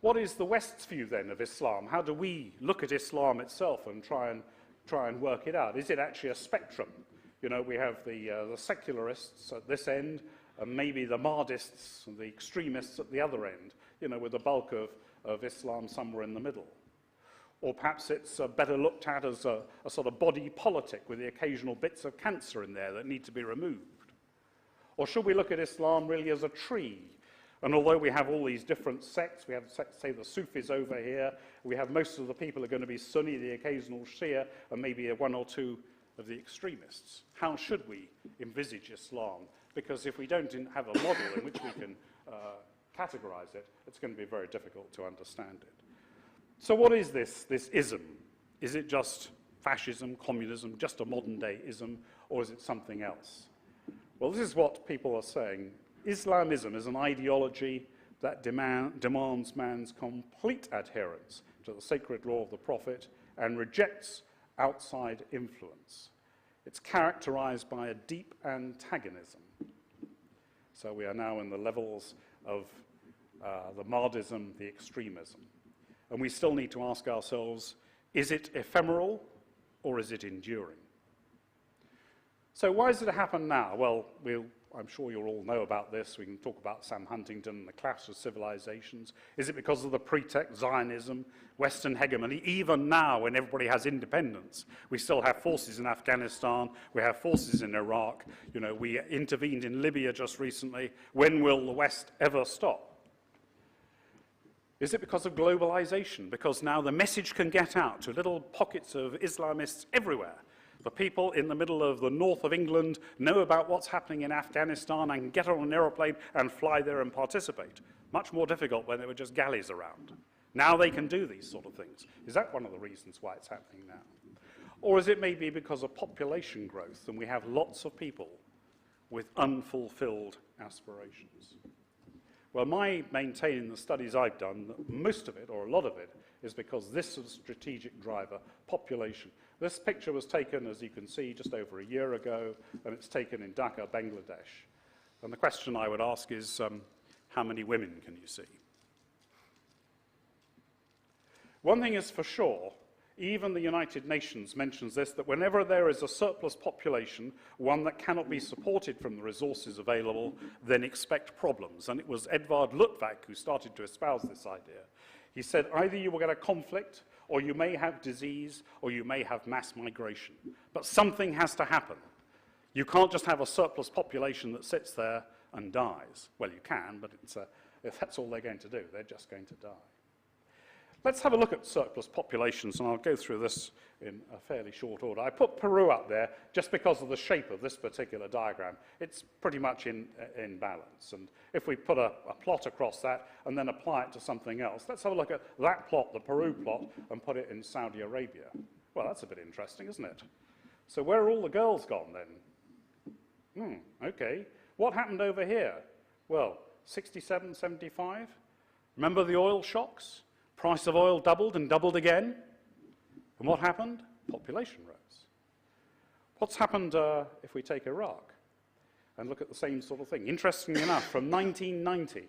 What is the West's view, then, of Islam? How do we look at Islam itself and try and work it out? Is it actually a spectrum? You know, we have the secularists at this end, and maybe the Mahdists and the extremists at the other end, you know, with the bulk of Islam somewhere in the middle. Or perhaps it's better looked at as a sort of body politic with the occasional bits of cancer in there that need to be removed. Or should we look at Islam really as a tree? And although we have all these different sects, we have, say, the Sufis over here, we have most of the people are going to be Sunni, the occasional Shia, and maybe one or two of the extremists. How should we envisage Islam? Because if we don't have a model in which we can categorize it, it's going to be very difficult to understand it. So what is this ism? Is it just fascism, communism, just a modern-day ism, or is it something else? Well, this is what people are saying. Islamism is an ideology that demands man's complete adherence to the sacred law of the Prophet and rejects outside influence. It's characterized by a deep antagonism. So we are now in the levels of the Mahdism, the extremism. And we still need to ask ourselves, is it ephemeral or is it enduring? So why does it happen now? Well, I'm sure you'll all know about this. We can talk about Sam Huntington and the clash of civilizations. Is it because of the pretext, Zionism, Western hegemony? Even now, when everybody has independence, we still have forces in Afghanistan, we have forces in Iraq, you know, we intervened in Libya just recently. When will the West ever stop? Is it because of globalization? Because now the message can get out to little pockets of Islamists everywhere. The people in the middle of the north of England know about what's happening in Afghanistan and can get on an aeroplane and fly there and participate. Much more difficult when there were just galleys around. Now they can do these sort of things. Is that one of the reasons why it's happening now? Or is it maybe because of population growth and we have lots of people with unfulfilled aspirations? Well, my maintaining the studies I've done, that most of it, or a lot of it, is because this is a strategic driver, population. This picture was taken, as you can see, just over a year ago, and it's taken in Dhaka, Bangladesh. And the question I would ask is, how many women can you see? One thing is for sure, even the United Nations mentions this, that whenever there is a surplus population, one that cannot be supported from the resources available, then expect problems. And it was Edvard Luttwak who started to espouse this idea. He said, either you will get a conflict, or you may have disease, or you may have mass migration. But something has to happen. You can't just have a surplus population that sits there and dies. Well, you can, but if that's all they're going to do, they're just going to die. Let's have a look at surplus populations, and I'll go through this in a fairly short order. I put Peru up there just because of the shape of this particular diagram. It's pretty much in balance. And if we put a plot across that and then apply it to something else, let's have a look at that plot, the Peru plot, and put it in Saudi Arabia. Well, that's a bit interesting, isn't it? So where are all the girls gone then? Okay. What happened over here? Well, 67, 75. Remember the oil shocks? Price of oil doubled and doubled again. And what happened? Population rose. What's happened if we take Iraq and look at the same sort of thing? Interestingly enough, from 1990,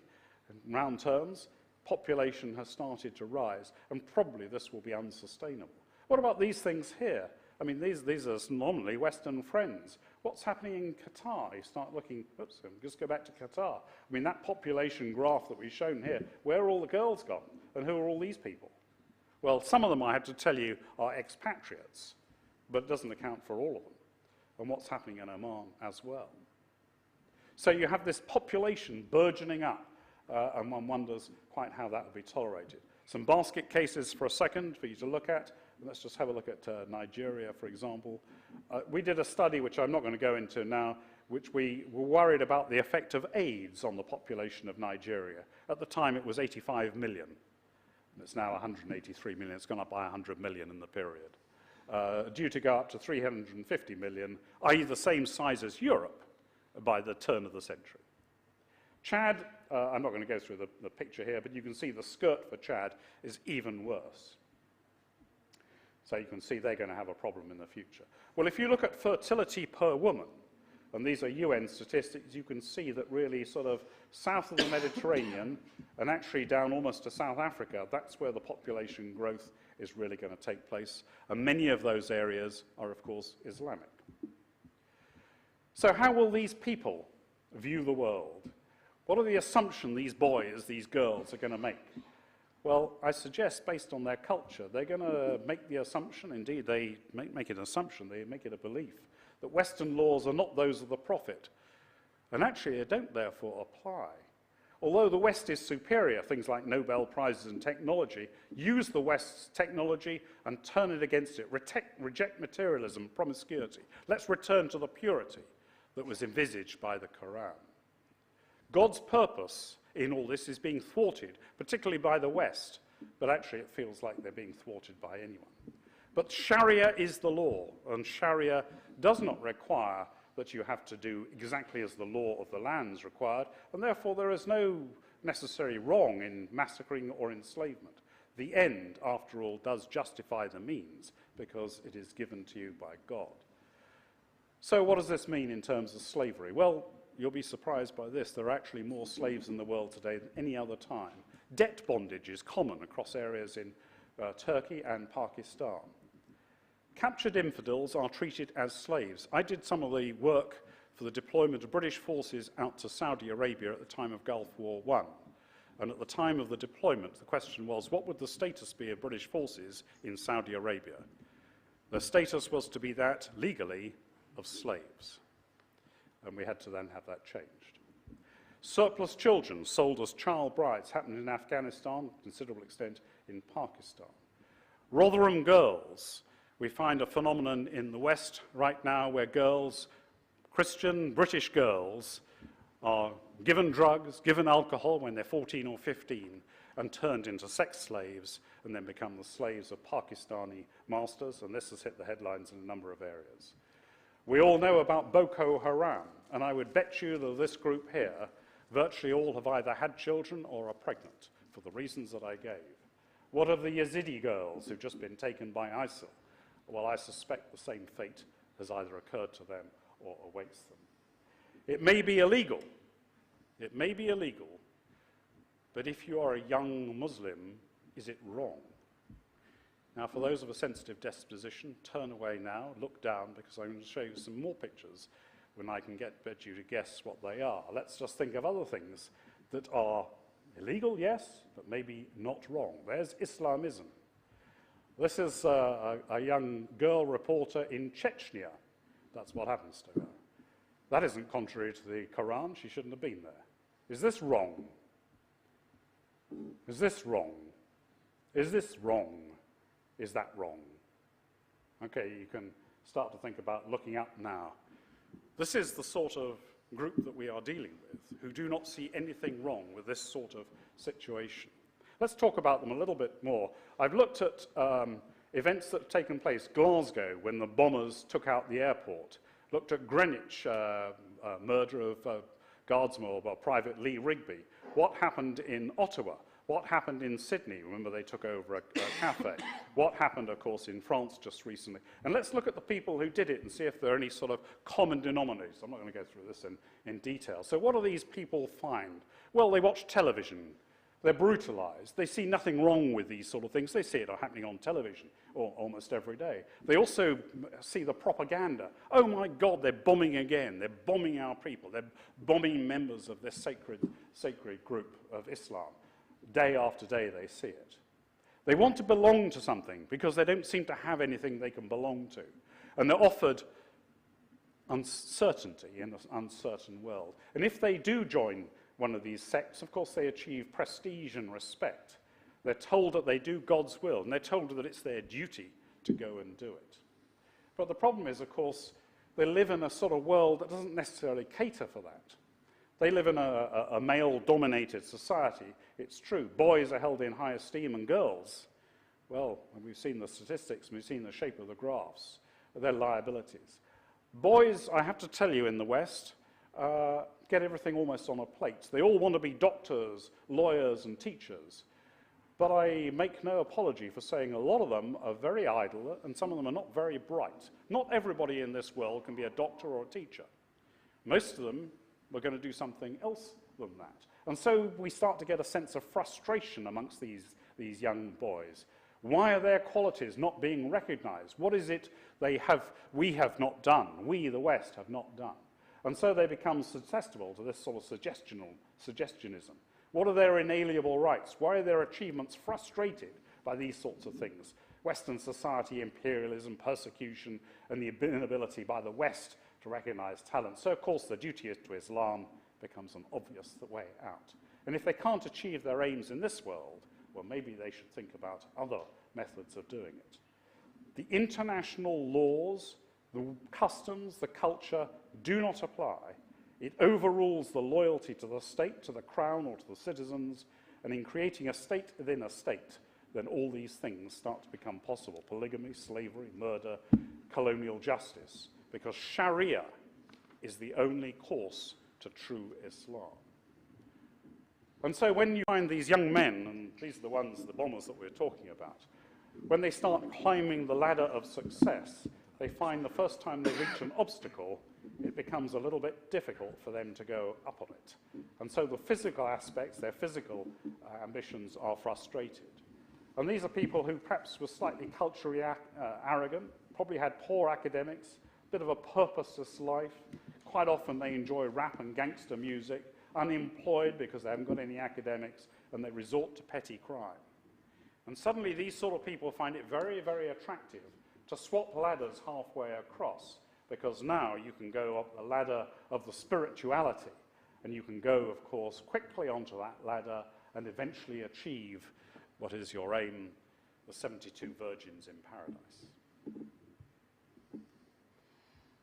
in round terms, population has started to rise, and probably this will be unsustainable. What about these things here? I mean, these are normally Western friends. What's happening in Qatar? You start looking, oops, just go back to Qatar. I mean, that population graph that we've shown here, where are all the girls gone? And who are all these people? Well, some of them, I have to tell you, are expatriates, but it doesn't account for all of them. And what's happening in Oman as well. So you have this population burgeoning up, and one wonders quite how that will be tolerated. Some basket cases for a second for you to look at. Let's just have a look at Nigeria, for example. We did a study, which I'm not going to go into now, which we were worried about the effect of AIDS on the population of Nigeria. At the time, it was 85 million. It's now 183 million. It's gone up by 100 million in the period. Due to go up to 350 million, i.e. the same size as Europe by the turn of the century. Chad, I'm not going to go through the picture here, but you can see the skirt for Chad is even worse. So you can see they're going to have a problem in the future. Well, if you look at fertility per woman, and these are UN statistics, you can see that really sort of south of the Mediterranean and actually down almost to South Africa, that's where the population growth is really going to take place. And many of those areas are, of course, Islamic. So how will these people view the world? What are the assumptions these boys, these girls are going to make? Well, I suggest, based on their culture, they're going to make the assumption, indeed they make it an assumption, they make it a belief, that Western laws are not those of the Prophet, and actually they don't therefore apply. Although the West is superior, things like Nobel Prizes in technology, use the West's technology and turn it against it, reject materialism, promiscuity. Let's return to the purity that was envisaged by the Quran. God's purpose in all this is being thwarted, particularly by the West, but actually it feels like they're being thwarted by anyone. But Sharia is the law, and Sharia does not require that you have to do exactly as the law of the lands required, and therefore there is no necessary wrong in massacring or enslavement. The end, after all, does justify the means, because it is given to you by God. So what does this mean in terms of slavery? Well, you'll be surprised by this. There are actually more slaves in the world today than any other time. Debt bondage is common across areas in Turkey and Pakistan. Captured infidels are treated as slaves. I did some of the work for the deployment of British forces out to Saudi Arabia at the time of Gulf War I. And at the time of the deployment, the question was, what would the status be of British forces in Saudi Arabia? The status was to be that, legally, of slaves. And we had to then have that changed. Surplus children sold as child brides happened in Afghanistan, to a considerable extent in Pakistan. Rotherham girls, we find a phenomenon in the West right now where girls, Christian British girls, are given drugs, given alcohol when they're 14 or 15, and turned into sex slaves, and then become the slaves of Pakistani masters, and this has hit the headlines in a number of areas. We all know about Boko Haram, and I would bet you that this group here, virtually all have either had children or are pregnant, for the reasons that I gave. What of the Yazidi girls who've just been taken by ISIL? Well, I suspect the same fate has either occurred to them or awaits them. It may be illegal. It may be illegal. But if you are a young Muslim, is it wrong? Now, for those of a sensitive disposition, turn away now, look down, because I'm going to show you some more pictures when I can get you to guess what they are. Let's just think of other things that are illegal, yes, but maybe not wrong. There's Islamism. This is a young girl reporter in Chechnya. That's what happens to her. That isn't contrary to the Quran. She shouldn't have been there. Is this wrong? Is this wrong? Is this wrong? Is that wrong? Okay, you can start to think about looking up now. This is the sort of group that we are dealing with, who do not see anything wrong with this sort of situation. Let's talk about them a little bit more. I've looked at events that have taken place. Glasgow, when the bombers took out the airport. Looked at Greenwich, murder of Guardsman or Private Lee Rigby. What happened in Ottawa? What happened in Sydney? Remember, they took over a cafe. What happened, of course, in France just recently? And let's look at the people who did it and see if there are any sort of common denominators. I'm not going to go through this in detail. So what do these people find? Well, they watch television. They're brutalized. They see nothing wrong with these sort of things. They see it happening on television almost every day. They also see the propaganda. Oh, my God, they're bombing again. They're bombing our people. They're bombing members of this sacred group of Islam. Day after day, they see it. They want to belong to something because they don't seem to have anything they can belong to. And they're offered uncertainty in an uncertain world. And if they do join one of these sects, of course, they achieve prestige and respect. They're told that they do God's will, and they're told that it's their duty to go and do it. But the problem is, of course, they live in a sort of world that doesn't necessarily cater for that. They live in a male-dominated society. It's true. Boys are held in high esteem, and girls, well, we've seen the statistics, we've seen the shape of the graphs, they're liabilities. Boys, I have to tell you, in the West, get everything almost on a plate. They all want to be doctors, lawyers, and teachers. But I make no apology for saying a lot of them are very idle, and some of them are not very bright. Not everybody in this world can be a doctor or a teacher. Most of them are going to do something else than that. And so we start to get a sense of frustration amongst these young boys. Why are their qualities not being recognized? What is it we have not done, we, the West, have not done? And so they become susceptible to this sort of suggestionism. What are their inalienable rights? Why are their achievements frustrated by these sorts of things? Western society, imperialism, persecution, and the inability by the West to recognize talent. So, of course, the duty to Islam becomes an obvious way out. And if they can't achieve their aims in this world, well, maybe they should think about other methods of doing it. The international laws, the customs, the culture do not apply. It overrules the loyalty to the state, to the crown, or to the citizens, and in creating a state within a state, then all these things start to become possible. Polygamy, slavery, murder, colonial justice, because Sharia is the only course to true Islam. And so when you find these young men, and these are the ones, the bombers that we're talking about, when they start climbing the ladder of success, they find the first time they reach an obstacle, it becomes a little bit difficult for them to go up on it. And so the physical aspects, their physical ambitions are frustrated. And these are people who perhaps were slightly culturally arrogant, probably had poor academics, a bit of a purposeless life. Quite often they enjoy rap and gangster music, unemployed because they haven't got any academics, and they resort to petty crime. And suddenly these sort of people find it very, very attractive to swap ladders halfway across, because now you can go up the ladder of the spirituality, and you can go, of course, quickly onto that ladder and eventually achieve what is your aim, the 72 virgins in paradise.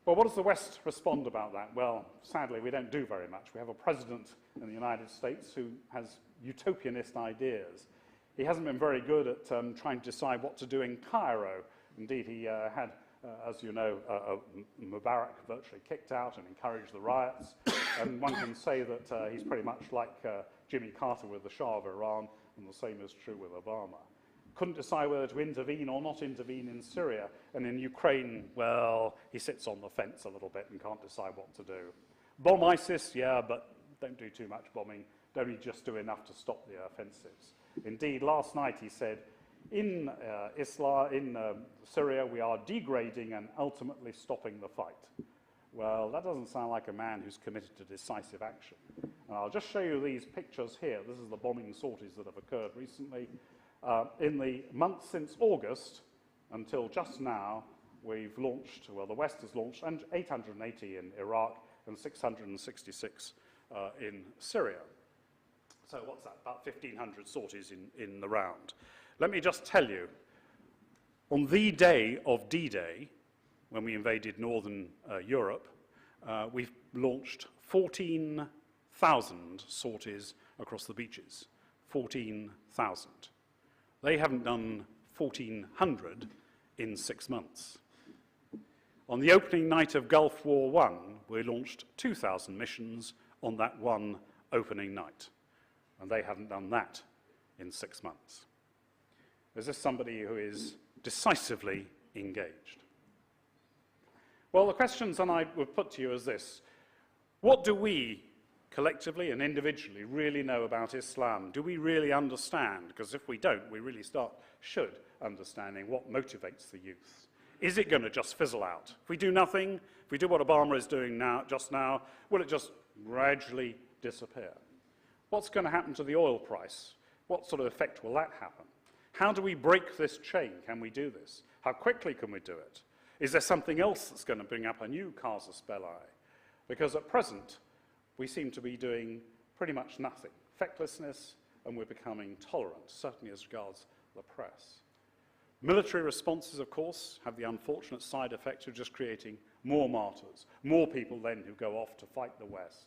Well, what does the West respond about that? Well, sadly, we don't do very much. We have a president in the United States who has utopianist ideas. He hasn't been very good at trying to decide what to do in Cairo. Indeed, he had, as you know, Mubarak virtually kicked out and encouraged the riots. And one can say that he's pretty much like Jimmy Carter with the Shah of Iran, and the same is true with Obama. Couldn't decide whether to intervene or not intervene in Syria. And in Ukraine, well, he sits on the fence a little bit and can't decide what to do. Bomb ISIS, yeah, but don't do too much bombing. Don't just do enough to stop the offensives. Indeed, last night he said, in Syria, we are degrading and ultimately stopping the fight. Well, that doesn't sound like a man who's committed to decisive action. And I'll just show you these pictures here. This is the bombing sorties that have occurred recently. In the month since August until just now, we've launched, well, the West has launched 880 in Iraq and 666 in Syria. So what's that? About 1,500 sorties in the round. Let me just tell you, on the day of D-Day, when we invaded northern Europe, we've launched 14,000 sorties across the beaches. 14,000. They haven't done 1,400 in 6 months. On the opening night of Gulf War I, we launched 2,000 missions on that one opening night. And they haven't done that in 6 months. Is this somebody who is decisively engaged? Well, the questions that I would put to you is this. What do we, collectively and individually, really know about Islam? Do we really understand? Because if we don't, we really should understanding what motivates the youth. Is it going to just fizzle out? If we do nothing, if we do what Obama is doing just now, will it just gradually disappear? What's going to happen to the oil price? What sort of effect will that happen? How do we break this chain? Can we do this? How quickly can we do it? Is there something else that's going to bring up a new casus belli? Because at present, we seem to be doing pretty much nothing. Fecklessness, and we're becoming tolerant, certainly as regards the press. Military responses, of course, have the unfortunate side effect of just creating more martyrs, more people then who go off to fight the West.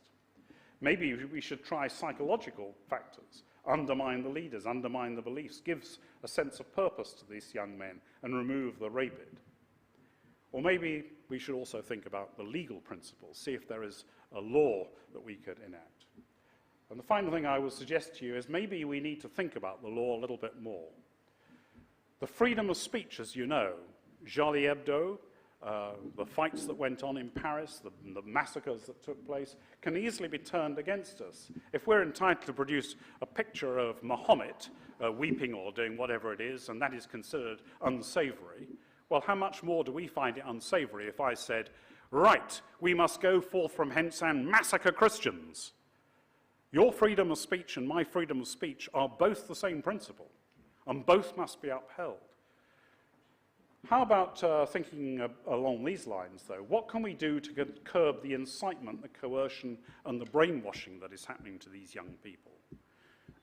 Maybe we should try psychological factors, undermine the leaders, undermine the beliefs, gives a sense of purpose to these young men, and remove the rabid. Or maybe we should also think about the legal principles, see if there is a law that we could enact. And the final thing I will suggest to you is maybe we need to think about the law a little bit more. The freedom of speech, as you know, Charlie Hebdo, the fights that went on in Paris, the massacres that took place, can easily be turned against us. If we're entitled to produce a picture of Muhammad weeping or doing whatever it is, and that is considered unsavory, well, how much more do we find it unsavory if I said, right, we must go forth from hence and massacre Christians? Your freedom of speech and my freedom of speech are both the same principle, and both must be upheld. How about thinking along these lines, though? What can we do to curb the incitement, the coercion, and the brainwashing that is happening to these young people?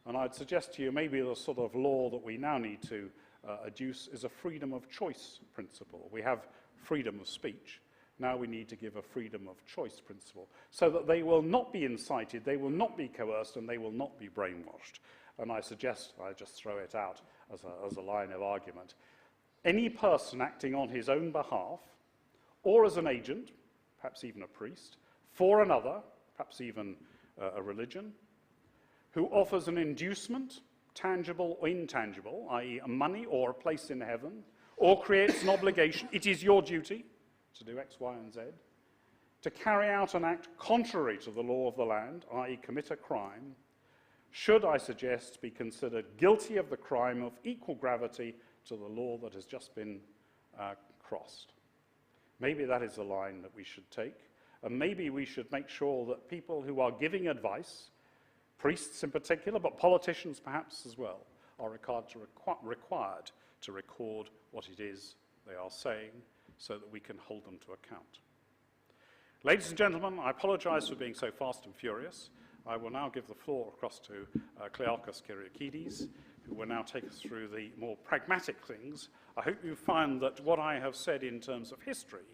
And I'd suggest to you maybe the sort of law that we now need to adduce is a freedom of choice principle. We have freedom of speech. Now we need to give a freedom of choice principle so that they will not be incited, they will not be coerced, and they will not be brainwashed. And I suggest, I just throw it out as a line of argument, any person acting on his own behalf, or as an agent, perhaps even a priest, for another, perhaps even a religion, who offers an inducement, tangible or intangible, i.e. a money or a place in heaven, or creates an obligation, it is your duty to do X, Y, and Z, to carry out an act contrary to the law of the land, i.e. commit a crime, should, I suggest, be considered guilty of the crime of equal gravity to the law that has just been crossed. Maybe that is the line that we should take, and maybe we should make sure that people who are giving advice, priests in particular, but politicians perhaps as well, are required to record what it is they are saying so that we can hold them to account. Ladies and gentlemen, I apologize for being so fast and furious. I will now give the floor across to Klearchos Kyriakides, who will now take us through the more pragmatic things. I hope you find that what I have said in terms of history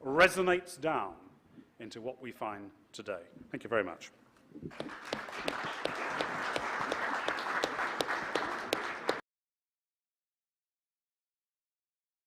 resonates down into what we find today. Thank you very much.